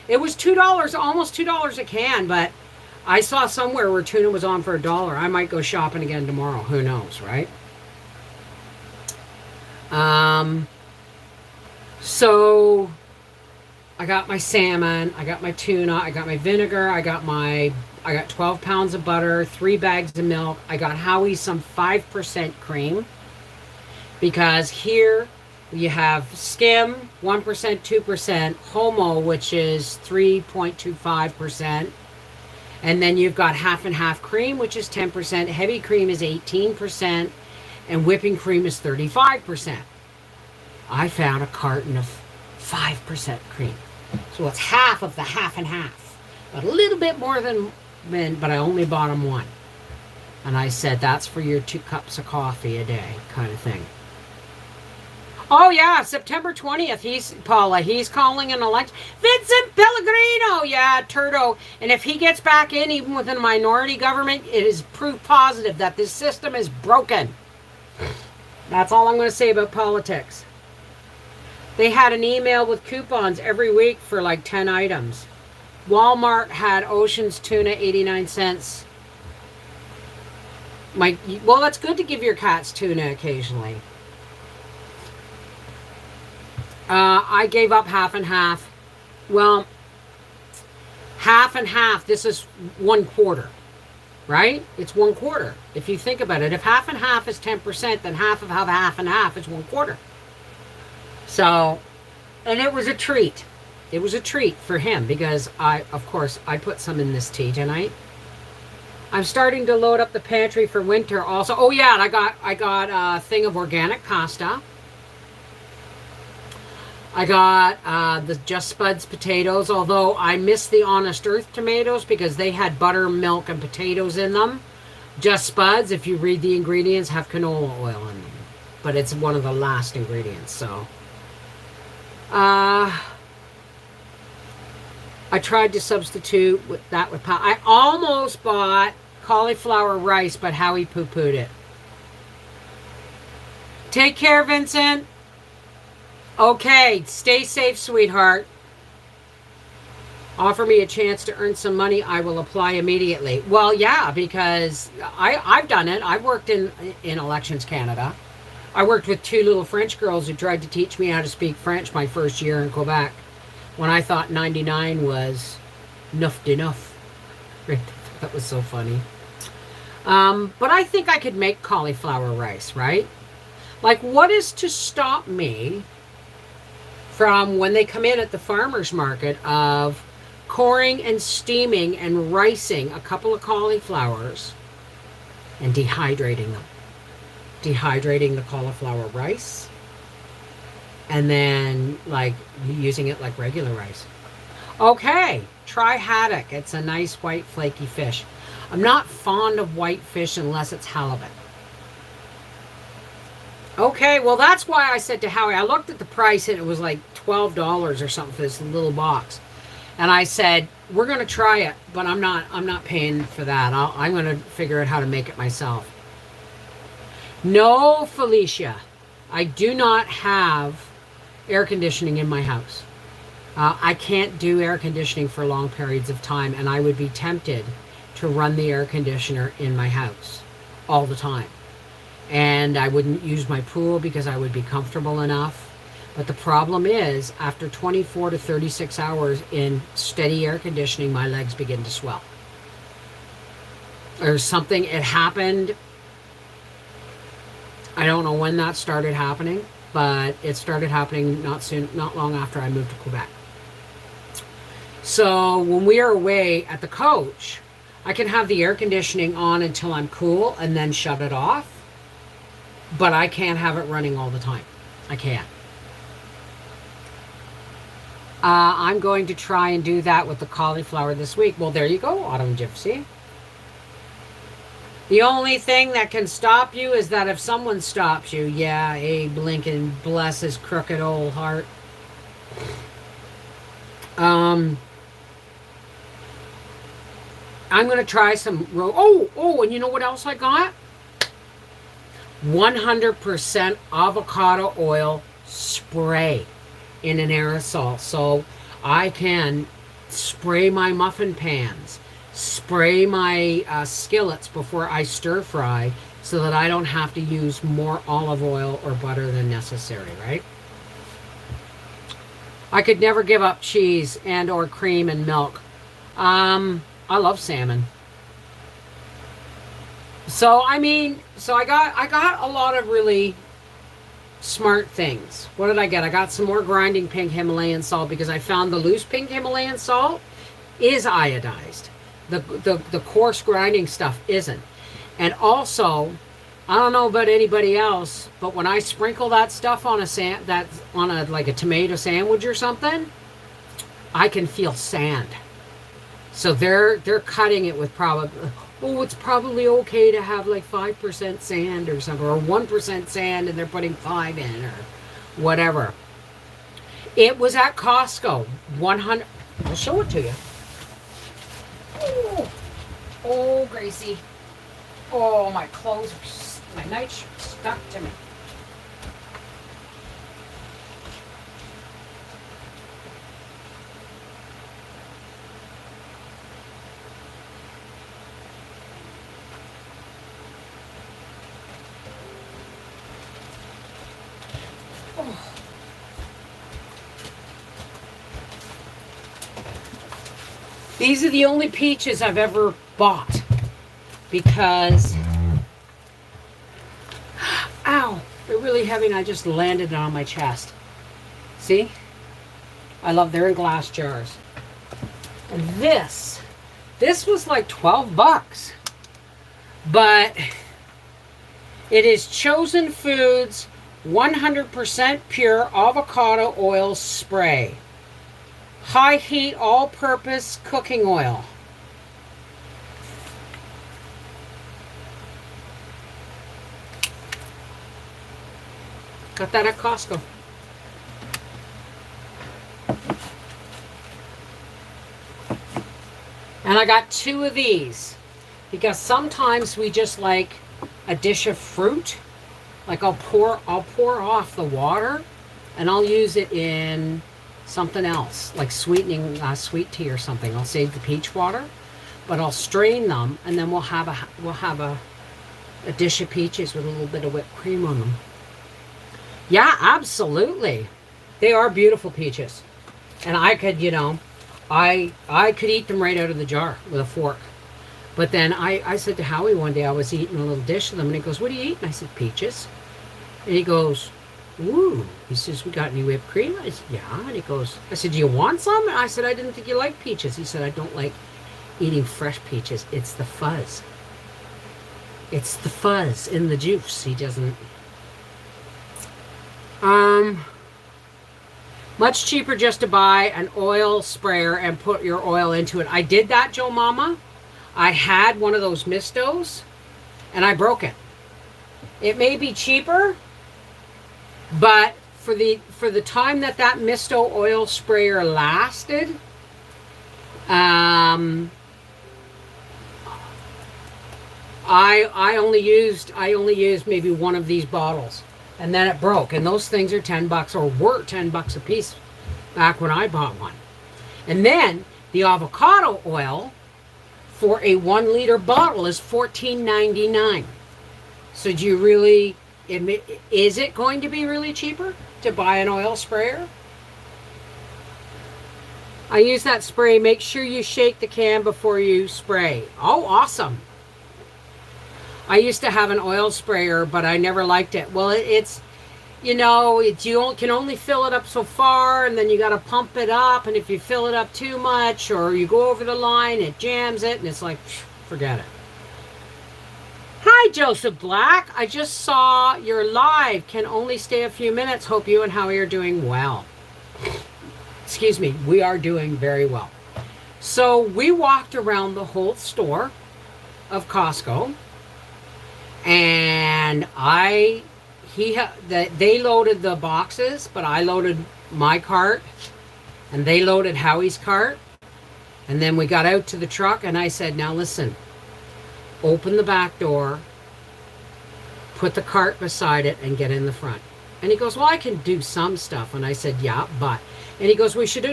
it was $2, almost $2 a can, but I saw somewhere where tuna was on for $1. I might go shopping again tomorrow. Who knows, right? So I got my salmon, I got my tuna, I got my vinegar, I got 12 pounds of butter, 3 bags of milk. I got Howie some 5% cream, because here you have skim, 1%, 2%, homo, which is 3.25%, and then you've got half and half cream, which is 10%, heavy cream is 18%, and whipping cream is 35%. I found a carton of 5% cream. So it's half of the half and half. But a little bit more than, but I only bought them one. And I said, that's for your 2 cups of coffee a day kind of thing. Oh yeah, September 20th, Paula, he's calling an election. Vincent Pellegrino, yeah, Turdo. And if he gets back in, even with a minority government, it is proof positive that this system is broken. That's all I'm going to say about politics. They had an email with coupons every week for like 10 items. Walmart had Ocean's tuna, 89 cents. Well, that's good to give your cats tuna occasionally. I gave up half and half. Well, half and half, this is 1/4, right? It's 1/4. If you think about it, if half and half is 10%, then half and half is 1/4. So, and it was a treat. It was a treat for him because of course, I put some in this tea tonight. I'm starting to load up the pantry for winter also. Oh yeah, and I got a thing of organic pasta. I got the Just Spuds potatoes, although I missed the Honest Earth tomatoes because they had butter, milk, and potatoes in them. Just Spuds, if you read the ingredients, have canola oil in them. But it's one of the last ingredients, so. I tried to substitute that with I almost bought cauliflower rice, but Howie poo-pooed it. Take care, Vincent. Okay, stay safe, sweetheart. Offer me a chance to earn some money, I will apply immediately. Well, yeah, because I've done it. I've worked in Elections Canada. I worked with 2 little French girls who tried to teach me how to speak French my first year in Quebec, when I thought 99 was enough enough. That was so funny. But I think I could make cauliflower rice, right? Like, what is to stop me from, when they come in at the farmer's market, of coring and steaming and ricing a couple of cauliflowers and dehydrating them? Dehydrating the cauliflower rice and then like using it like regular rice. Okay, try haddock. It's a nice white flaky fish. I'm not fond of white fish unless it's halibut. Okay, well that's why I said to Howie, I looked at the price and it was like $12 or something for this little box. And I said, we're going to try it, but I'm not paying for that. I'm going to figure out how to make it myself. No, Felicia, I do not have air conditioning in my house. I can't do air conditioning for long periods of time, and I would be tempted to run the air conditioner in my house all the time. And I wouldn't use my pool because I would be comfortable enough. But the problem is, after 24 to 36 hours in steady air conditioning, my legs begin to swell. Or something, it happened. I don't know when that started happening, but it started happening not long after I moved to Quebec. So when we are away at the coach, I can have the air conditioning on until I'm cool and then shut it off. But I can't have it running all the time. I can't. I'm going to try and do that with the cauliflower this week. Well, there you go, Autumn Gypsy. The only thing that can stop you is that if someone stops you, yeah, Abe Lincoln, bless his crooked old heart. I'm going to try some and you know what else I got? 100% avocado oil spray in an aerosol. So I can spray my muffin pans, spray my skillets before I stir fry so that I don't have to use more olive oil or butter than necessary, right? I could never give up cheese and or cream and milk. I love salmon. So I got a lot of really smart things. What did I get? I got some more grinding pink Himalayan salt because I found the loose pink Himalayan salt is iodized. The coarse grinding stuff isn't. And also, I don't know about anybody else, but when I sprinkle that stuff on like a tomato sandwich or something, I can feel sand. So they're cutting it with it's probably okay to have like 5% sand or something, or 1% sand, and they're putting 5 in or whatever. It was at Costco. 100. I'll show it to you. Oh, Gracie. Oh, my clothes, my nightshirt stuck to me. These are the only peaches I've ever bought because, ow, they're really heavy and I just landed it on my chest. See? They're in glass jars. And this was like 12 bucks. But it is Chosen Foods 100% pure avocado oil spray. High heat all-purpose cooking oil. Got that at Costco. And I got 2 of these because sometimes we just like a dish of fruit. Like I'll pour off the water and I'll use it in something else, like sweetening sweet tea or something. I'll save the peach water, but I'll strain them, and then we'll have a dish of peaches with a little bit of whipped cream on them. Yeah, absolutely. They are beautiful peaches, and I could, I could eat them right out of the jar with a fork. But then I said to Howie one day, I was eating a little dish of them, and he goes, "What are you eating?" I said, "Peaches." And he goes, "Ooh." He says, "We got any whipped cream?" I said, "Yeah." And he goes, I said, "Do you want some?" And I said, "I didn't think you liked peaches." He said, "I don't like eating fresh peaches. It's the fuzz. It's the fuzz in the juice." He doesn't. Much cheaper just to buy an oil sprayer and put your oil into it. I did that, Joe Mama. I had one of those Mistos, and I broke it. It may be cheaper, but for the time that Misto oil sprayer lasted, I only used maybe one of these bottles, and then it broke. And those things are $10 or were $10 a piece back when I bought one. And then the avocado oil for a 1 liter bottle is $14.99. So do you really? Is it going to be really cheaper to buy an oil sprayer? I use that spray. Make sure you shake the can before you spray. Oh, awesome. I used to have an oil sprayer, but I never liked it. Well, you can only fill it up so far, and then you got to pump it up, and if you fill it up too much or you go over the line, it jams it, and it's like, forget it. Hi, Joseph Black. I just saw your live. Can only stay a few minutes. Hope you and Howie are doing well. excuse me, we are doing very well. So we walked around the whole store of Costco, and they loaded the boxes, but I loaded my cart, and they loaded Howie's cart, and then we got out to the truck, and I said, now listen, open the back door, put the cart beside it, and get in the front. And he goes, well, I can do some stuff. And I said, yeah, but. And he goes, we should do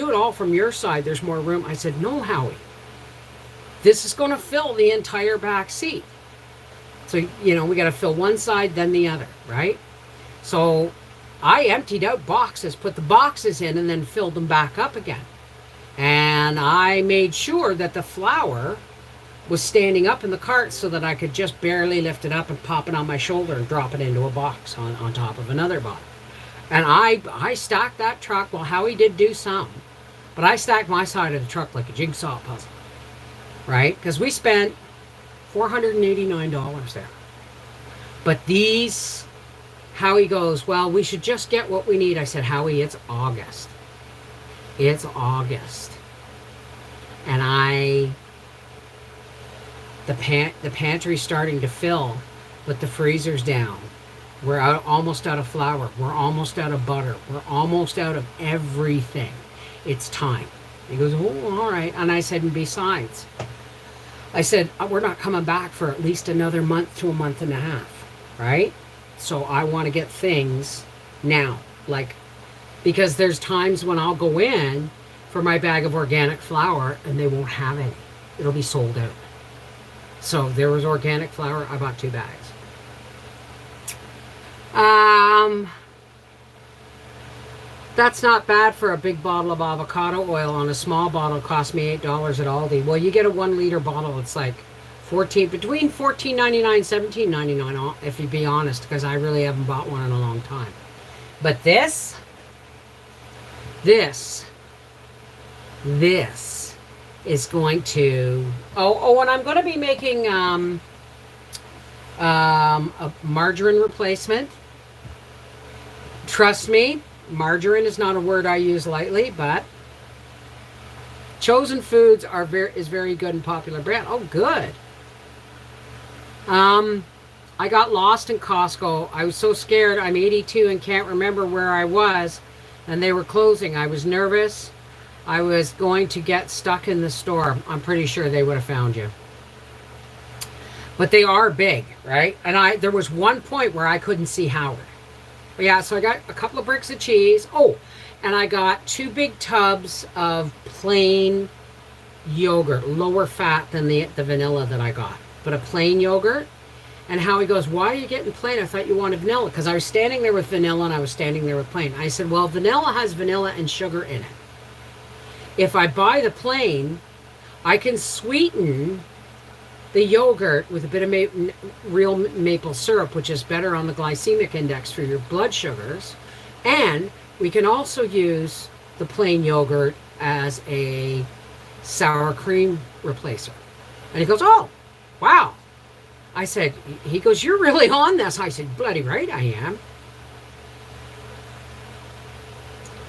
it all from your side. There's more room. I said, no, Howie. This is going to fill the entire back seat. So, we got to fill one side, then the other, right? So I emptied out boxes, put the boxes in, and then filled them back up again. And I made sure that the flour was standing up in the cart so that I could just barely lift it up and pop it on my shoulder and drop it into a box on top of another box. And I stacked that truck. Well, Howie did do some, but I stacked my side of the truck like a jigsaw puzzle, right? Because we spent $489 there. But Howie goes, well, we should just get what we need. I said, Howie, it's August. It's August. And the pantry's starting to fill, but the freezer's down. We're almost out of flour. We're almost out of butter. We're almost out of everything. It's time. He goes, oh, all right. And I said, and besides, I said, we're not coming back for at least another month to a month and a half, right? So I want to get things now. Because there's times when I'll go in for my bag of organic flour and they won't have any. It'll be sold out. So there was organic flour. I bought 2 bags. That's not bad for a big bottle of avocado oil. On a small bottle, cost me $8 at Aldi. Well, you get a 1 liter bottle. It's like between $14.99 and $17.99, if you be honest, because I really haven't bought one in a long time. But this is going to, and I'm going to be making a margarine replacement. Trust me, margarine is not a word I use lightly, but Chosen Foods is very good and popular brand. Oh, good. I got lost in Costco. I was so scared. I'm 82 and can't remember where I was, and they were closing. I was nervous. I was going to get stuck in the store. I'm pretty sure they would have found you. But they are big, right? And there was one point where I couldn't see Howard. But yeah, so I got a couple of bricks of cheese. Oh, and I got 2 big tubs of plain yogurt, lower fat than the vanilla that I got. But a plain yogurt. And Howie goes, why are you getting plain? I thought you wanted vanilla. Because I was standing there with vanilla and I was standing there with plain. I said, well, vanilla has vanilla and sugar in it. If I buy the plain, I can sweeten the yogurt with a bit of real maple syrup, which is better on the glycemic index for your blood sugars. And we can also use the plain yogurt as a sour cream replacer. And he goes, oh, wow. He goes, you're really on this. I said, bloody right I am.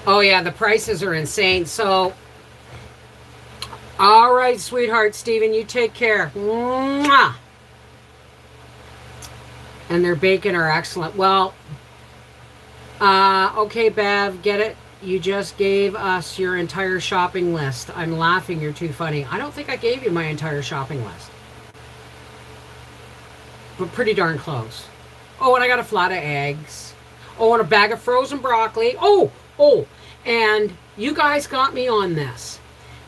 Oh yeah, the prices are insane. So, all right, sweetheart, Stephen, you take care. Mwah! And their bacon are excellent. Well, okay, Bev, get it? You just gave us your entire shopping list. I'm laughing, you're too funny. I don't think I gave you my entire shopping list. But pretty darn close. Oh, and I got a flat of eggs. Oh, and a bag of frozen broccoli. Oh, and you guys got me on this.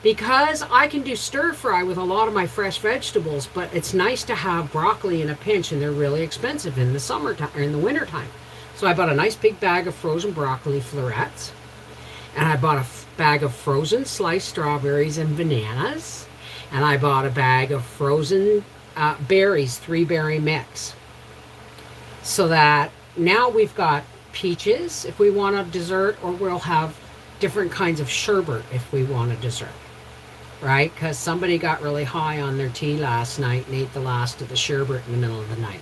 Because I can do stir fry with a lot of my fresh vegetables, but it's nice to have broccoli in a pinch, and they're really expensive in the summertime or in the wintertime. So I bought a nice big bag of frozen broccoli florets, and I bought a bag of frozen sliced strawberries and bananas, and I bought a bag of frozen berries, 3-berry mix. So that now we've got peaches if we want a dessert, or we'll have different kinds of sherbet if we want a dessert. Right? Because somebody got really high on their tea last night and ate the last of the sherbet in the middle of the night.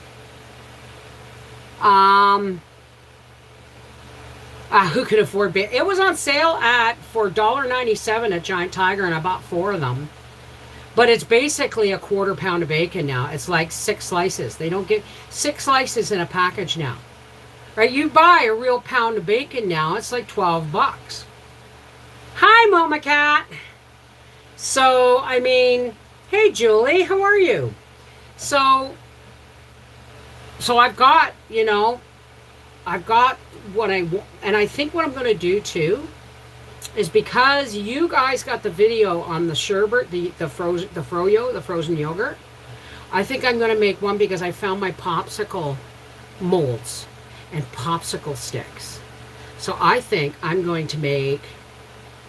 Who could afford bacon? It was on sale for $1.97 at Giant Tiger, and I bought 4 of them. But it's basically a quarter pound of bacon now. It's like 6 slices. They don't get 6 slices in a package now. Right? You buy a real pound of bacon now, it's like $12. Hi, Mama Cat. So, I mean, hey, Julie, how are you? So I've got, I've got what and I think what I'm going to do too is, because you guys got the video on the sherbet, the froyo, the frozen yogurt. I think I'm going to make one, because I found my popsicle molds and popsicle sticks. So I think I'm going to make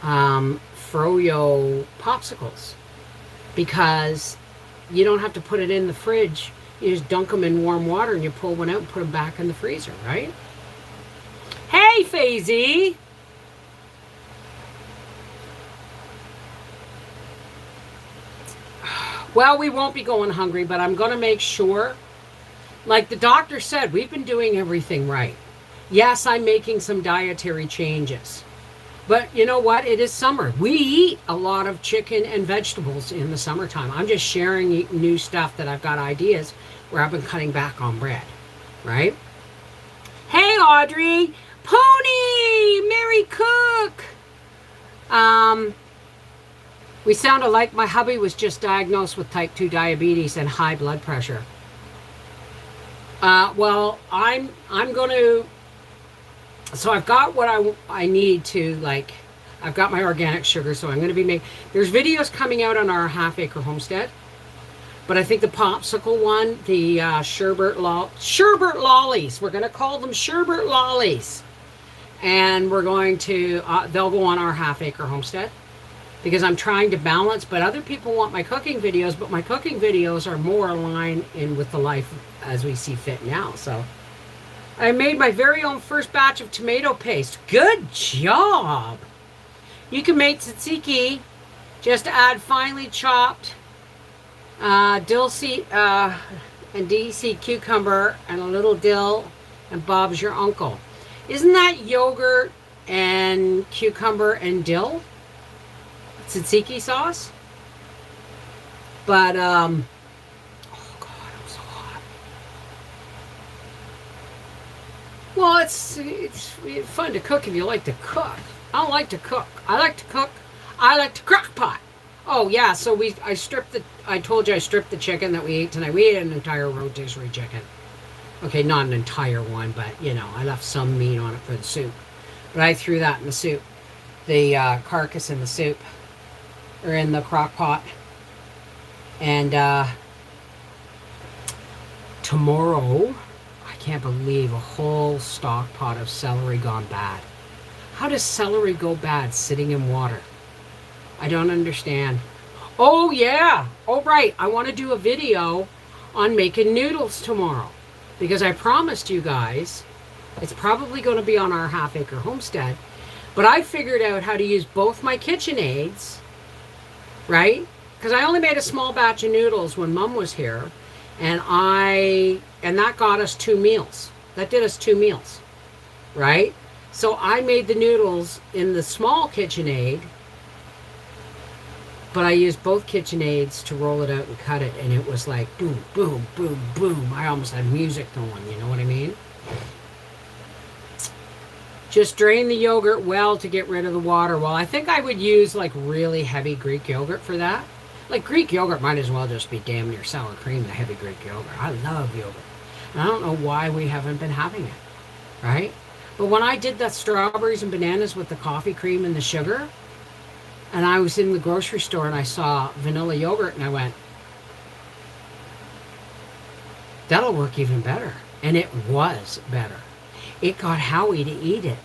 froyo popsicles, because you don't have to put it in the fridge. You just dunk them in warm water and you pull one out and put them back in the freezer, right? Hey, Faisy! Well, we won't be going hungry, but I'm going to make sure, like the doctor said, we've been doing everything right. Yes, I'm making some dietary changes. But you know what? It is summer. We eat a lot of chicken and vegetables in the summertime. I'm just sharing new stuff that I've got ideas where I've been cutting back on bread, right? Hey, Audrey! Pony! Mary Cook! We sound alike. My hubby was just diagnosed with type 2 diabetes and high blood pressure. Well, I'm going to... So I've got what I need to, like, I've got my organic sugar, so I'm going to be making... There's videos coming out on our half-acre homestead. But I think the popsicle one, the sherbet lollies. We're going to call them sherbet lollies. And we're going to... they'll go on our half-acre homestead. Because I'm trying to balance, but other people want my cooking videos, but my cooking videos are more aligned in with the life as we see fit now. So I made my very own first batch of tomato paste. Good job. You can make tzatziki. Just add finely chopped dill seed and DC cucumber and a little dill, and Bob's your uncle. Isn't that yogurt and cucumber and dill? Tzatziki sauce? But, oh God, I'm so hot. Well, it's fun to cook if you like to cook. I don't like to cook. I like to cook. I like to crock pot. Oh yeah, so I told you I stripped the chicken that we ate tonight. We ate an entire rotisserie chicken. Okay, not an entire one, but I left some meat on it for the soup. But I threw that in the soup. The carcass in the soup. Or in the crock pot. And tomorrow, I can't believe a whole stock pot of celery gone bad. How does celery go bad sitting in water? I don't understand. Oh yeah, oh right, I want to do a video on making noodles tomorrow, because I promised you guys it's probably going to be on our half-acre homestead, but I figured out how to use both my KitchenAids, right? Because I only made a small batch of noodles when Mom was here, and that got us 2 meals. That did us 2 meals, right? So I made the noodles in the small KitchenAid, but I used both KitchenAids to roll it out and cut it, and it was like boom, boom, boom, boom. I almost had music going, you know what I mean? Just drain the yogurt well to get rid of the water. Well, I think I would use like really heavy Greek yogurt for that. Like Greek yogurt might as well just be damn near sour cream, the heavy Greek yogurt. I love yogurt. And I don't know why we haven't been having it, right? But when I did that strawberries and bananas with the coffee cream and the sugar, and I was in the grocery store and I saw vanilla yogurt and I went, that'll work even better. And it was better. It got Howie to eat it,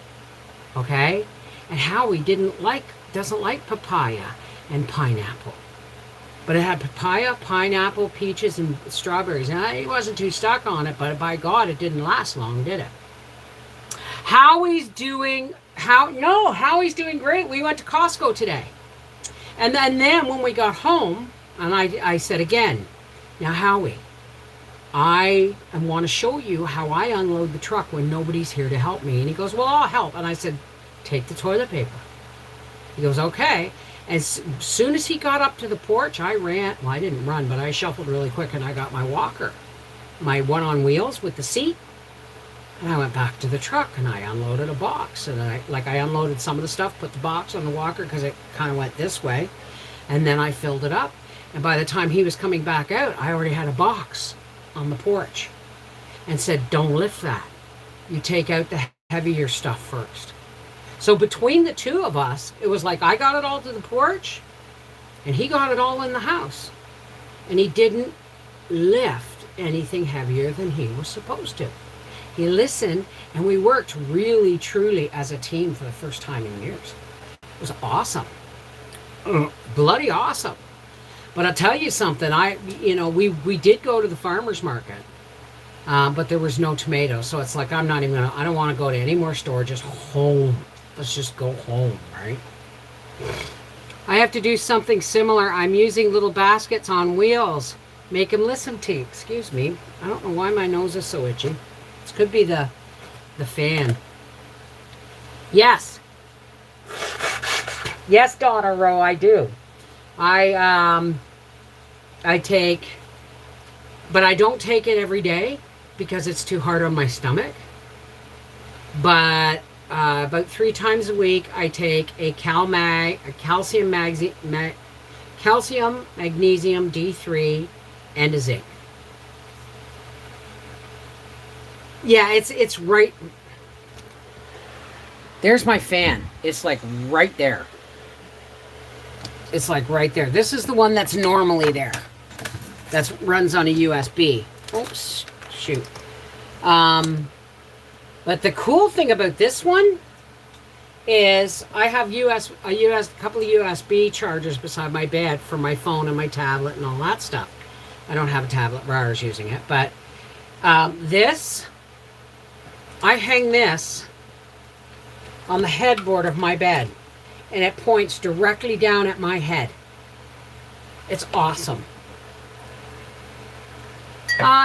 okay? And Howie doesn't like papaya and pineapple. But it had papaya, pineapple, peaches, and strawberries. And he wasn't too stuck on it, but by God, it didn't last long, did it? Howie's doing great. We went to Costco today. And then when we got home, and I said again, now Howie, I want to show you how I unload the truck when nobody's here to help me. And he goes, well, I'll help. And I said, take the toilet paper. He goes, okay. As soon as he got up to the porch, I ran. Well, I didn't run, but I shuffled really quick, and I got my walker, my one on wheels with the seat. And I went back to the truck, and I unloaded a box. And I unloaded some of the stuff, put the box on the walker because it kind of went this way. And then I filled it up. And by the time he was coming back out, I already had a box on the porch and said, don't lift that. You take out the heavier stuff first. So between the two of us, it was like I got it all to the porch and he got it all in the house. And he didn't lift anything heavier than he was supposed to. He listened, and we worked really, truly as a team for the first time in years. It was awesome. Bloody awesome. But I'll tell you something, we did go to the farmer's market, but there was no tomatoes. So it's like, I don't want to go to any more store, just home. Let's just go home, right? I have to do something similar. I'm using little baskets on wheels. Make them listen to you. Excuse me. I don't know why my nose is so itchy. This could be the fan. Yes. Yes, Donna Rowe, I do. I take, but I don't take it every day because it's too hard on my stomach. But about 3 times a week, I take a calcium, magnesium D3, and a zinc. Yeah, it's right. There's my fan. It's like right there. It's like right there. This is the one that's normally there. That runs on a USB. Oops, shoot. But the cool thing about this one is I have a couple of USB chargers beside my bed for my phone and my tablet and all that stuff. I don't have a tablet. Rara's using it, but I hang this on the headboard of my bed, and it points directly down at my head. It's awesome.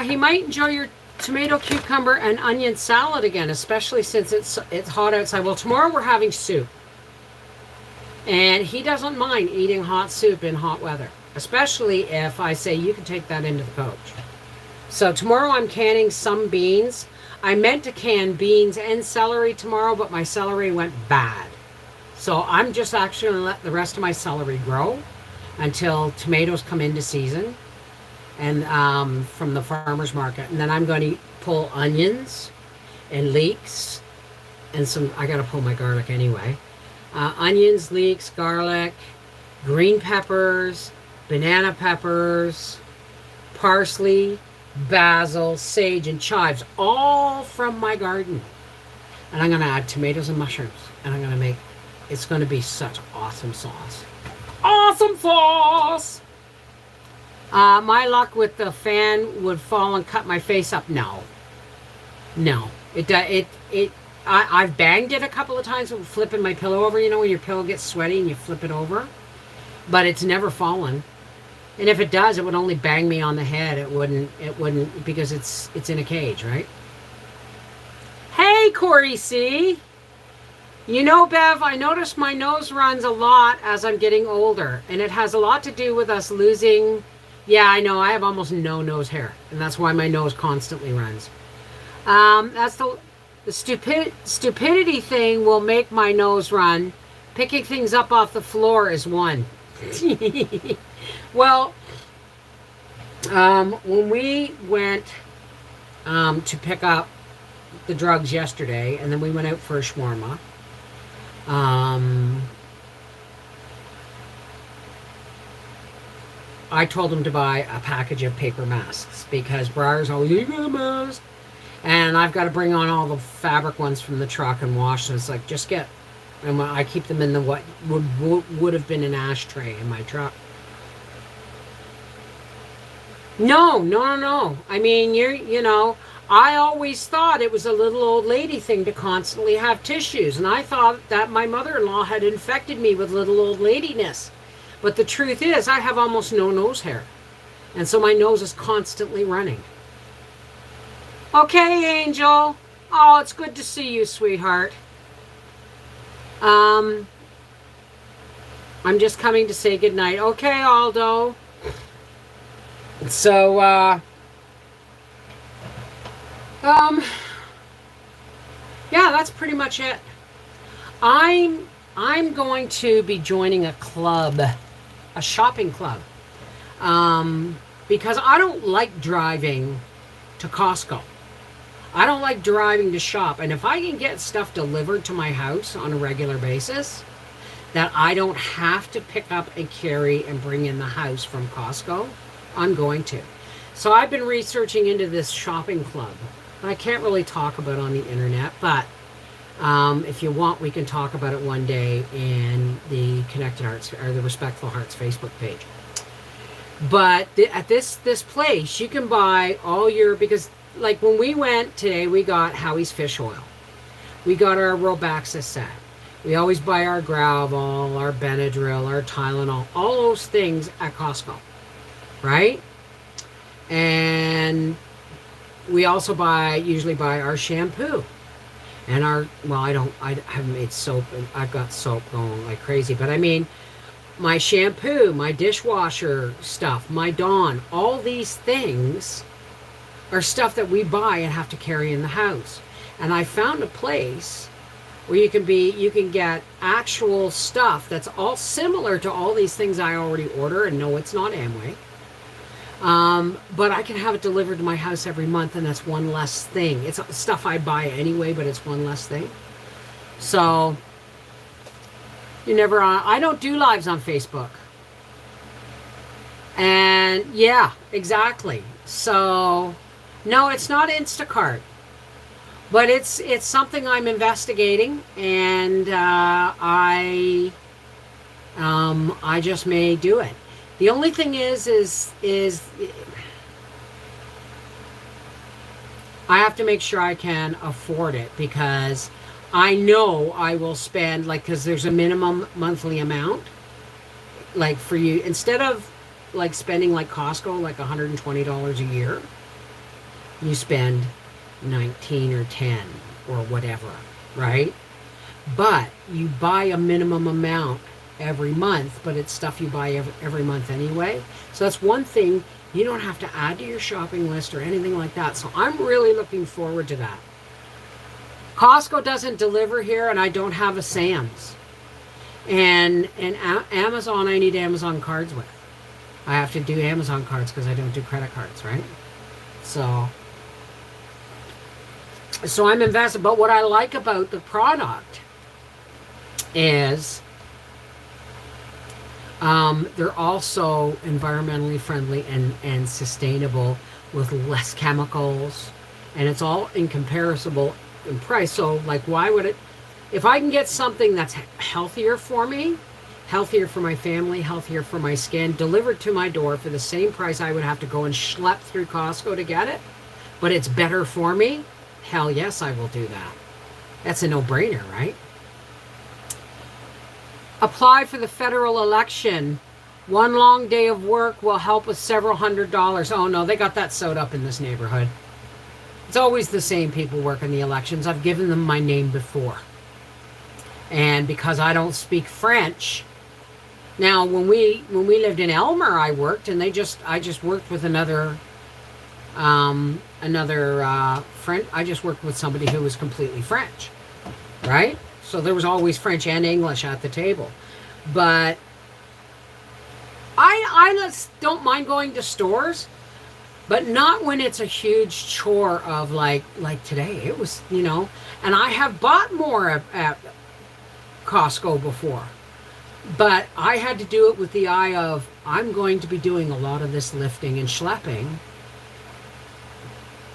He might enjoy your tomato, cucumber, and onion salad again, especially since it's hot outside. Well, tomorrow we're having soup, and he doesn't mind eating hot soup in hot weather, especially if I say you can take that into the coach. So tomorrow I'm canning some beans. I meant to can beans and celery tomorrow, but my celery went bad. So I'm just actually going to let the rest of my celery grow until tomatoes come into season and from the farmer's market. And then I'm going to pull onions and leeks and I got to pull my garlic anyway. Onions, leeks, garlic, green peppers, banana peppers, parsley, basil, sage, and chives, all from my garden. And I'm going to add tomatoes and mushrooms. And I'm going to make, it's going to be such awesome sauce. Awesome sauce! My luck with the fan would fall and cut my face up. No. I've banged it a couple of times with flipping my pillow over. You know when your pillow gets sweaty and you flip it over? But it's never fallen. And if it does, it would only bang me on the head. It wouldn't because it's in a cage, right? Hey, Corey C. You know, Bev, I notice my nose runs a lot as I'm getting older. And it has a lot to do with us losing... Yeah, I know, I have almost no nose hair. And that's why my nose constantly runs. That's the stupidity thing will make my nose run. Picking things up off the floor is one. Well, when we went to pick up the drugs yesterday, and then we went out for a shawarma, I told him to buy a package of paper masks because Briar's always, you got a mask. And I've got to bring on all the fabric ones from the truck and wash them. It's like, just get, and I keep them in the what would have been an ashtray in my truck. No. I mean, I always thought it was a little old lady thing to constantly have tissues. And I thought that my mother-in-law had infected me with little old ladiness. But the truth is, I have almost no nose hair. And so my nose is constantly running. Okay, Angel. Oh, it's good to see you, sweetheart. Um, I'm just coming to say goodnight. Okay, Aldo. So, um, yeah, that's pretty much it. I'm going to be joining a club, a shopping club, because I don't like driving to Costco. I don't like driving to shop, and if I can get stuff delivered to my house on a regular basis that I don't have to pick up and carry and bring in the house from Costco, I'm going to. So I've been researching into this shopping club. I can't really talk about it on the internet, but if you want, we can talk about it one day in the Connected Hearts or the Respectful Hearts Facebook page. But at this place, you can buy all your, because like when we went today, we got Howie's fish oil. We got our Robaxa set. We always buy our Gravol, our Benadryl, our Tylenol, all those things at Costco, right? And we also usually buy our shampoo and I haven't made soap, and I've got soap going like crazy, but I mean, my shampoo, my dishwasher stuff, my Dawn, all these things are stuff that we buy and have to carry in the house. And I found a place where you can get actual stuff that's all similar to all these things I already order, and no, it's not Amway. But I can have it delivered to my house every month, and that's one less thing. It's stuff I buy anyway, but it's one less thing. So I don't do lives on Facebook. And yeah, exactly. So no, it's not Instacart. But it's something I'm investigating, and I just may do it. The only thing is I have to make sure I can afford it, because I know I will spend, like, because there's a minimum monthly amount, like for you, instead of like spending like Costco like $120 a year, you spend 19 or 10 or whatever, right? But you buy a minimum amount every month, but it's stuff you buy every month anyway. So that's one thing you don't have to add to your shopping list or anything like that. So I'm really looking forward to that. Costco doesn't deliver here, and I don't have a Sam's. And Amazon, I need Amazon cards with. I have to do Amazon cards because I don't do credit cards, right? So I'm invested. But what I like about the product is they're also environmentally friendly and sustainable with less chemicals, and it's all incomparable in price. So like, why would it, if I can get something that's healthier for me, healthier for my family, healthier for my skin, delivered to my door for the same price I would have to go and schlep through Costco to get it, but it's better for me, hell yes, I will do that. That's a no-brainer, right? Apply for the federal election. One long day of work will help with several $100s. Oh no, they got that sewed up in this neighborhood. It's always the same people working the elections. I've given them my name before. And because I don't speak French. Now, when we lived in Elmer, I worked, and I just worked with another friend. I just worked with somebody who was completely French, right? So there was always French and English at the table. But I don't mind going to stores, but not when it's a huge chore of like today. It was, and I have bought more at Costco before. But I had to do it with the eye of, I'm going to be doing a lot of this lifting and schlepping,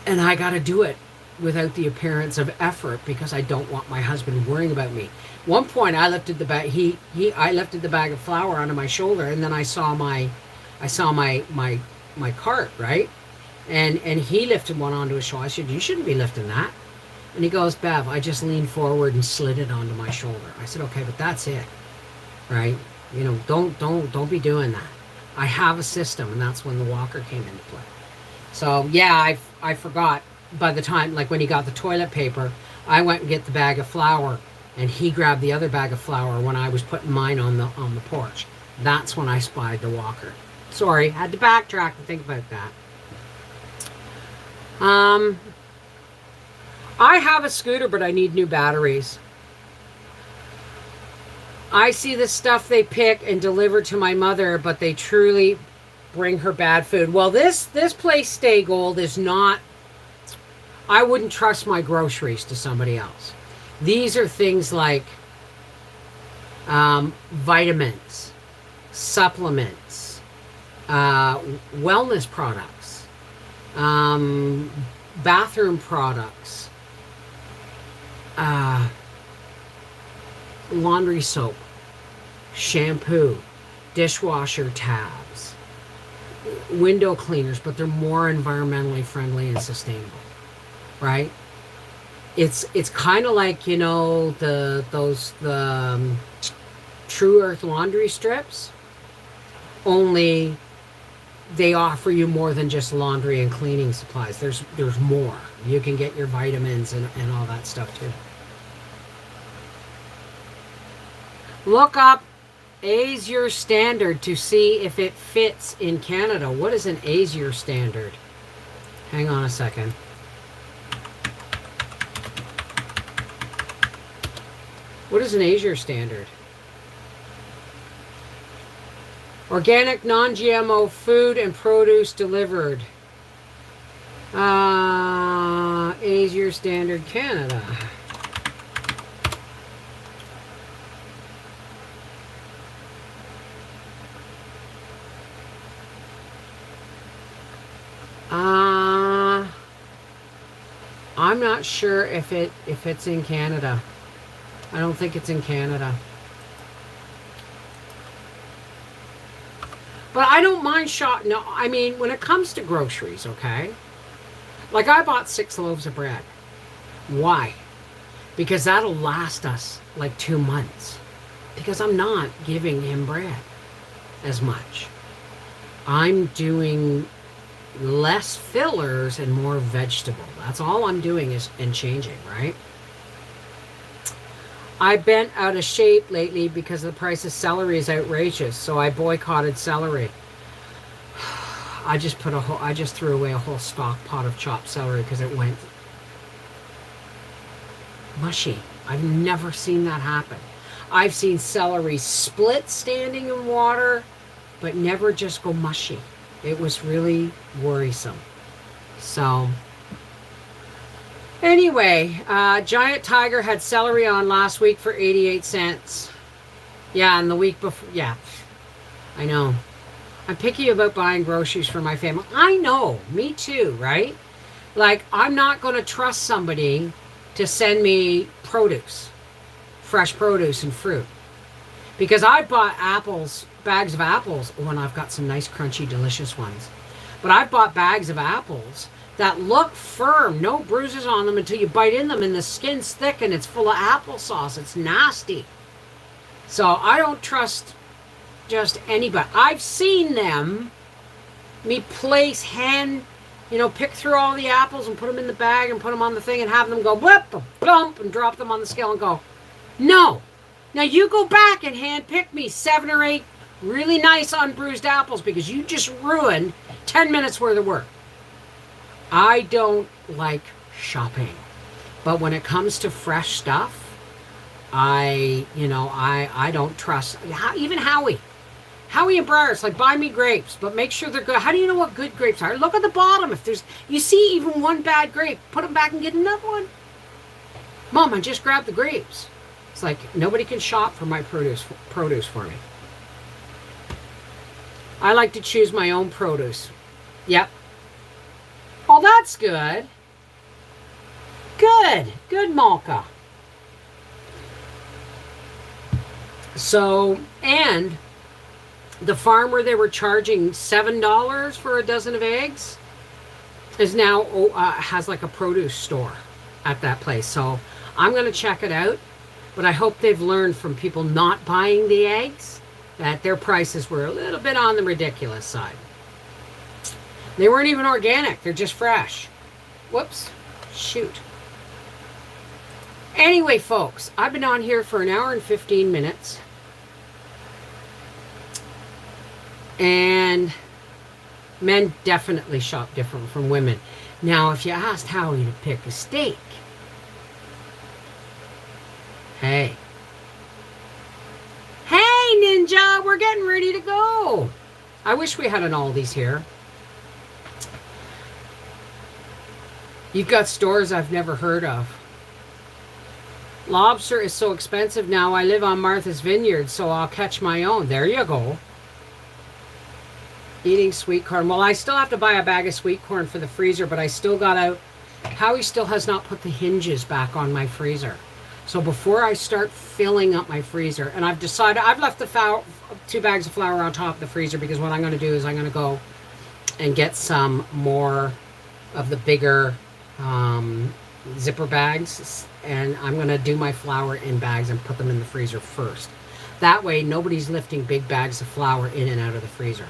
and I got to do it without the appearance of effort, because I don't want my husband worrying about me. One point, I lifted the bag. I lifted the bag of flour onto my shoulder, and then I saw my cart, right, and he lifted one onto his shoulder. I said, "You shouldn't be lifting that." And he goes, "Bev, I just leaned forward and slid it onto my shoulder." I said, "Okay, but that's it, right? Don't be doing that." I have a system, and that's when the walker came into play. So yeah, I forgot. by the time, like when he got the toilet paper, I went and get the bag of flour, and he grabbed the other bag of flour when I was putting mine on the porch. That's when I spied the walker. Sorry, had to backtrack and think about that. I have a scooter, but I need new batteries. I see the stuff they pick and deliver to my mother, but they truly bring her bad food. Well, this place, Stay Gold, is not... I wouldn't trust my groceries to somebody else. These are things like vitamins, supplements, wellness products, bathroom products, laundry soap, shampoo, dishwasher tabs, window cleaners, but they're more environmentally friendly and sustainable, right? It's kind of like, you know, the True Earth laundry strips, only they offer you more than just laundry and cleaning supplies. There's more. You can get your vitamins and all that stuff too. Look up ASIR standard to see if it fits in Canada. What is an ASIR standard? Hang on a second. What is an ASIR standard? Organic, non-GMO food and produce delivered. ASIR standard Canada. I'm not sure if it's in Canada. I don't think it's in Canada. But I don't mind shopping. No, I mean, when it comes to groceries, okay? Like, I bought 6 loaves of bread. Why? Because that'll last us like 2 months. Because I'm not giving him bread as much. I'm doing less fillers and more vegetable. That's all I'm doing is and changing, right? I bent out of shape lately because the price of celery is outrageous, so I boycotted celery. I just threw away a whole stock pot of chopped celery because it went mushy. I've never seen that happen. I've seen celery split standing in water, but never just go mushy. It was really worrisome. So anyway, Giant Tiger had celery on last week for 88 cents. Yeah, and the week before, yeah, I know. I'm picky about buying groceries for my family. I know, me too, right? Like, I'm not going to trust somebody to send me produce, fresh produce and fruit. Because I bought apples, bags of apples, when I've got some nice, crunchy, delicious ones. But I've bought bags of apples that look firm, no bruises on them until you bite in them and the skin's thick and it's full of applesauce. It's nasty. So I don't trust just anybody. I've seen them, pick through all the apples and put them in the bag and put them on the thing and have them go whip, bump, and drop them on the scale and go, no. Now you go back and hand pick me 7 or 8 really nice unbruised apples because you just ruined 10 minutes worth of work. I don't like shopping, but when it comes to fresh stuff, I don't trust. Even Howie and Briar's like, buy me grapes, but make sure they're good. How do you know what good grapes are? Look at the bottom. If you see even one bad grape, put them back and get another one. Mom, I just grabbed the grapes. It's like nobody can shop for my produce for me. I like to choose my own produce. Yep. Oh, that's good. Good, Malka. So, and the farm where they were charging $7 for a dozen of eggs is now has like a produce store at that place. So I'm going to check it out. But I hope they've learned from people not buying the eggs that their prices were a little bit on the ridiculous side. They weren't even organic. They're just fresh. Whoops. Shoot. Anyway, folks, I've been on here for an hour and 15 minutes. And men definitely shop different from women. Now, if you asked Howie to pick a steak, hey, Ninja, we're getting ready to go. I wish we had an Aldi's here. You've got stores I've never heard of. Lobster is so expensive now. I live on Martha's Vineyard, so I'll catch my own. There you go. Eating sweet corn. Well, I still have to buy a bag of sweet corn for the freezer, but I still got out. Howie still has not put the hinges back on my freezer. So before I start filling up my freezer, and I've decided, I've left the 2 bags of flour on top of the freezer, because what I'm going to do is I'm going to go and get some more of the bigger zipper bags, and I'm going to do my flour in bags and put them in the freezer first. That way nobody's lifting big bags of flour in and out of the freezer.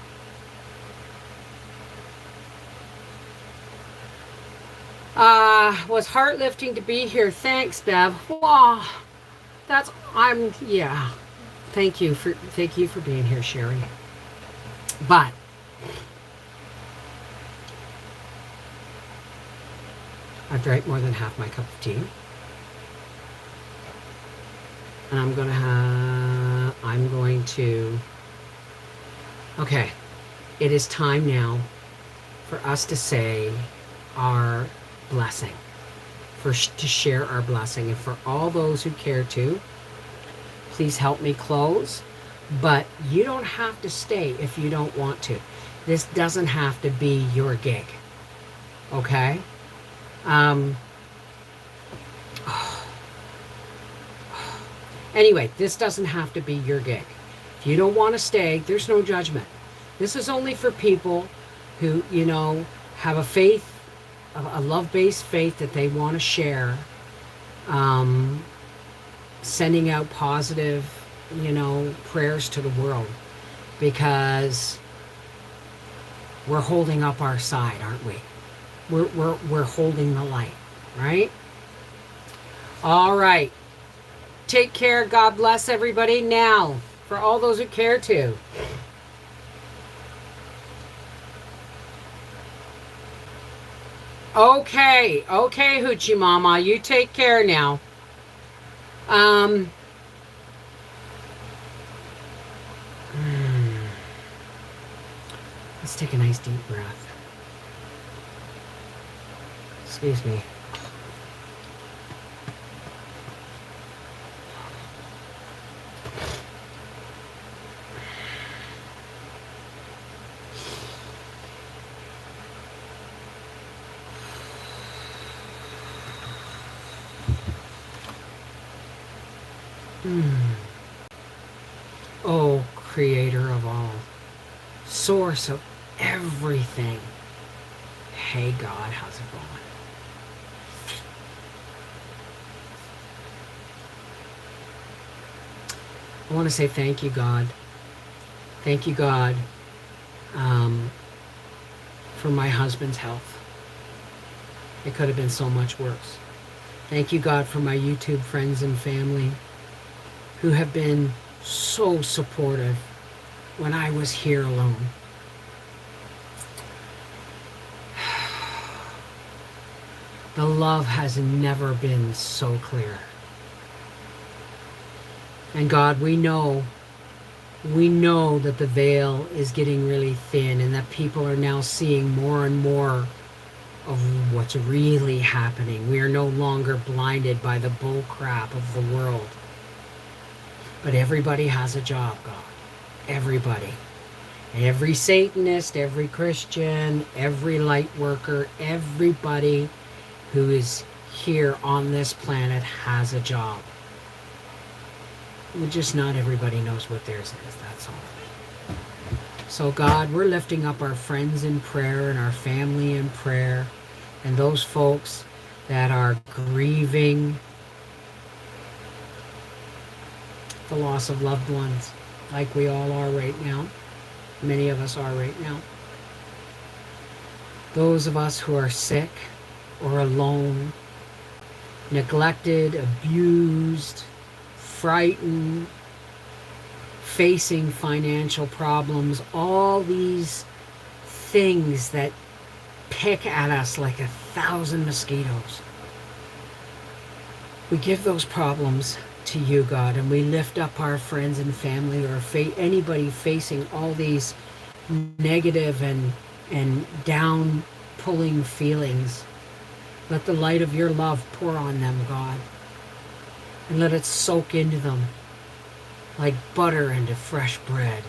Was heart lifting to be here. Thanks, Bev. Wow, yeah. Thank you for being here, Sherry. But I've drank more than half my cup of tea, and I'm going to. Okay, it is time now for us to say our blessing, to share our blessing, and for all those who care to, please help me close. But you don't have to stay if you don't want to. This doesn't have to be your gig, okay? Anyway, this doesn't have to be your gig. If you don't want to stay, there's no judgment. This is only for people who, have a faith, a love-based faith that they want to share, sending out positive, prayers to the world, because we're holding up our side, aren't we? We're holding the light, right? All right. Take care. God bless everybody. Now, for all those who care to. Okay, Hoochie Mama, you take care now. Let's take a nice deep breath. Excuse me. Oh, creator of all, source of everything. Hey God, how's it going? I want to say thank you, God. Thank you, God, for my husband's health. It could have been so much worse. Thank you, God, for my YouTube friends and family who have been so supportive when I was here alone. The love has never been so clear. And God, we know that the veil is getting really thin, and that people are now seeing more and more of what's really happening. We are no longer blinded by the bull crap of the world. But everybody has a job, God. Everybody. Every Satanist, every Christian, every light worker, everybody who is here on this planet has a job. Just not everybody knows what theirs is, that's all. So God, we're lifting up our friends in prayer and our family in prayer, and those folks that are grieving the loss of loved ones, like we all are right now. Many of us are right now. Those of us who are sick, or alone, neglected, abused, frightened, facing financial problems, all these things that pick at us like 1,000 mosquitoes. We give those problems to you, God, and we lift up our friends and family, or anybody facing all these negative and down pulling feelings. Let the light of your love pour on them, God, and let it soak into them like butter into fresh bread.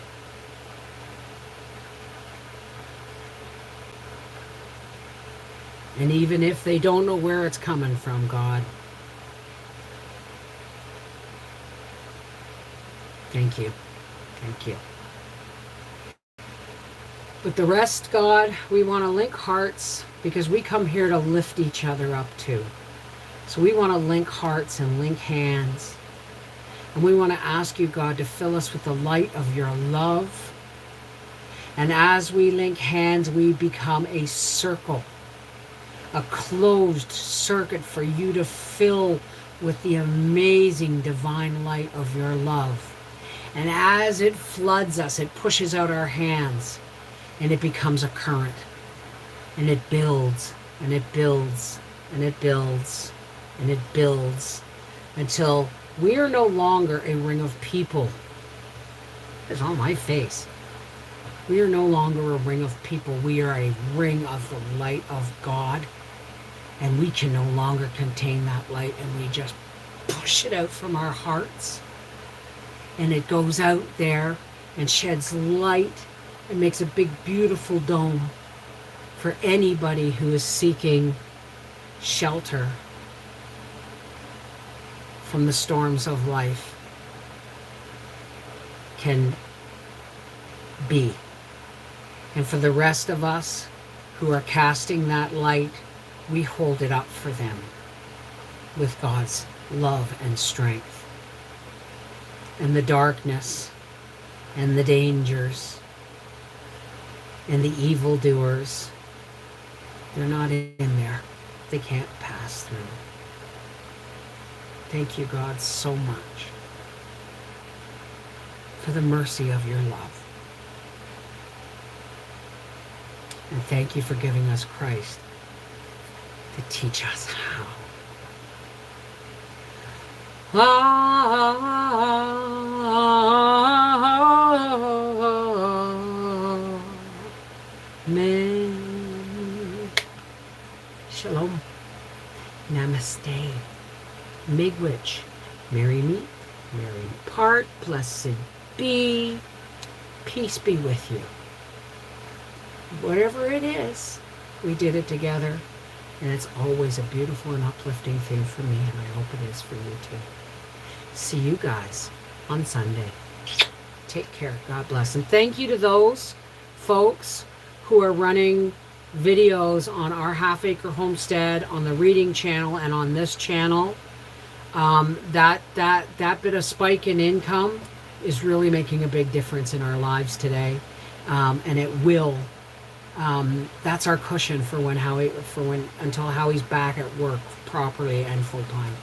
And even if they don't know where it's coming from, God, thank you. Thank you. But the rest, God, we want to link hearts, because we come here to lift each other up too. So we want to link hearts and link hands. And we want to ask you, God, to fill us with the light of your love. And as we link hands, we become a circle, a closed circuit for you to fill with the amazing divine light of your love. And as it floods us, it pushes out our hands, and it becomes a current. And it builds, and it builds, and it builds, and it builds, until we are no longer a ring of people. It's on my face. We are no longer a ring of people. We are a ring of the light of God. And we can no longer contain that light, and we just push it out from our hearts. And it goes out there and sheds light and makes a big, beautiful dome for anybody who is seeking shelter from the storms of life can be. And for the rest of us who are casting that light, we hold it up for them with God's love and strength. And the darkness and the dangers and the evildoers, they're not in there. They can't pass through. Thank you, God, so much for the mercy of your love. And thank you for giving us Christ to teach us how. Amen. Shalom. Namaste. Miigwech. Merry meet. Merry part. Blessed be. Peace be with you. Whatever it is, we did it together. And it's always a beautiful and uplifting thing for me, and I hope it is for you too. See you guys on Sunday. Take care. God bless. And thank you to those folks who are running videos on our Half Acre Homestead, on the reading channel, and on this channel. That bit of spike in income is really making a big difference in our lives today, and it will. That's our cushion for until Howie's back at work properly and full time.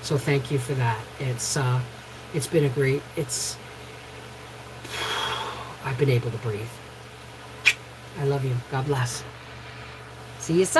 So thank you for that. It's been a great. I've been able to breathe. I love you. God bless. See you soon.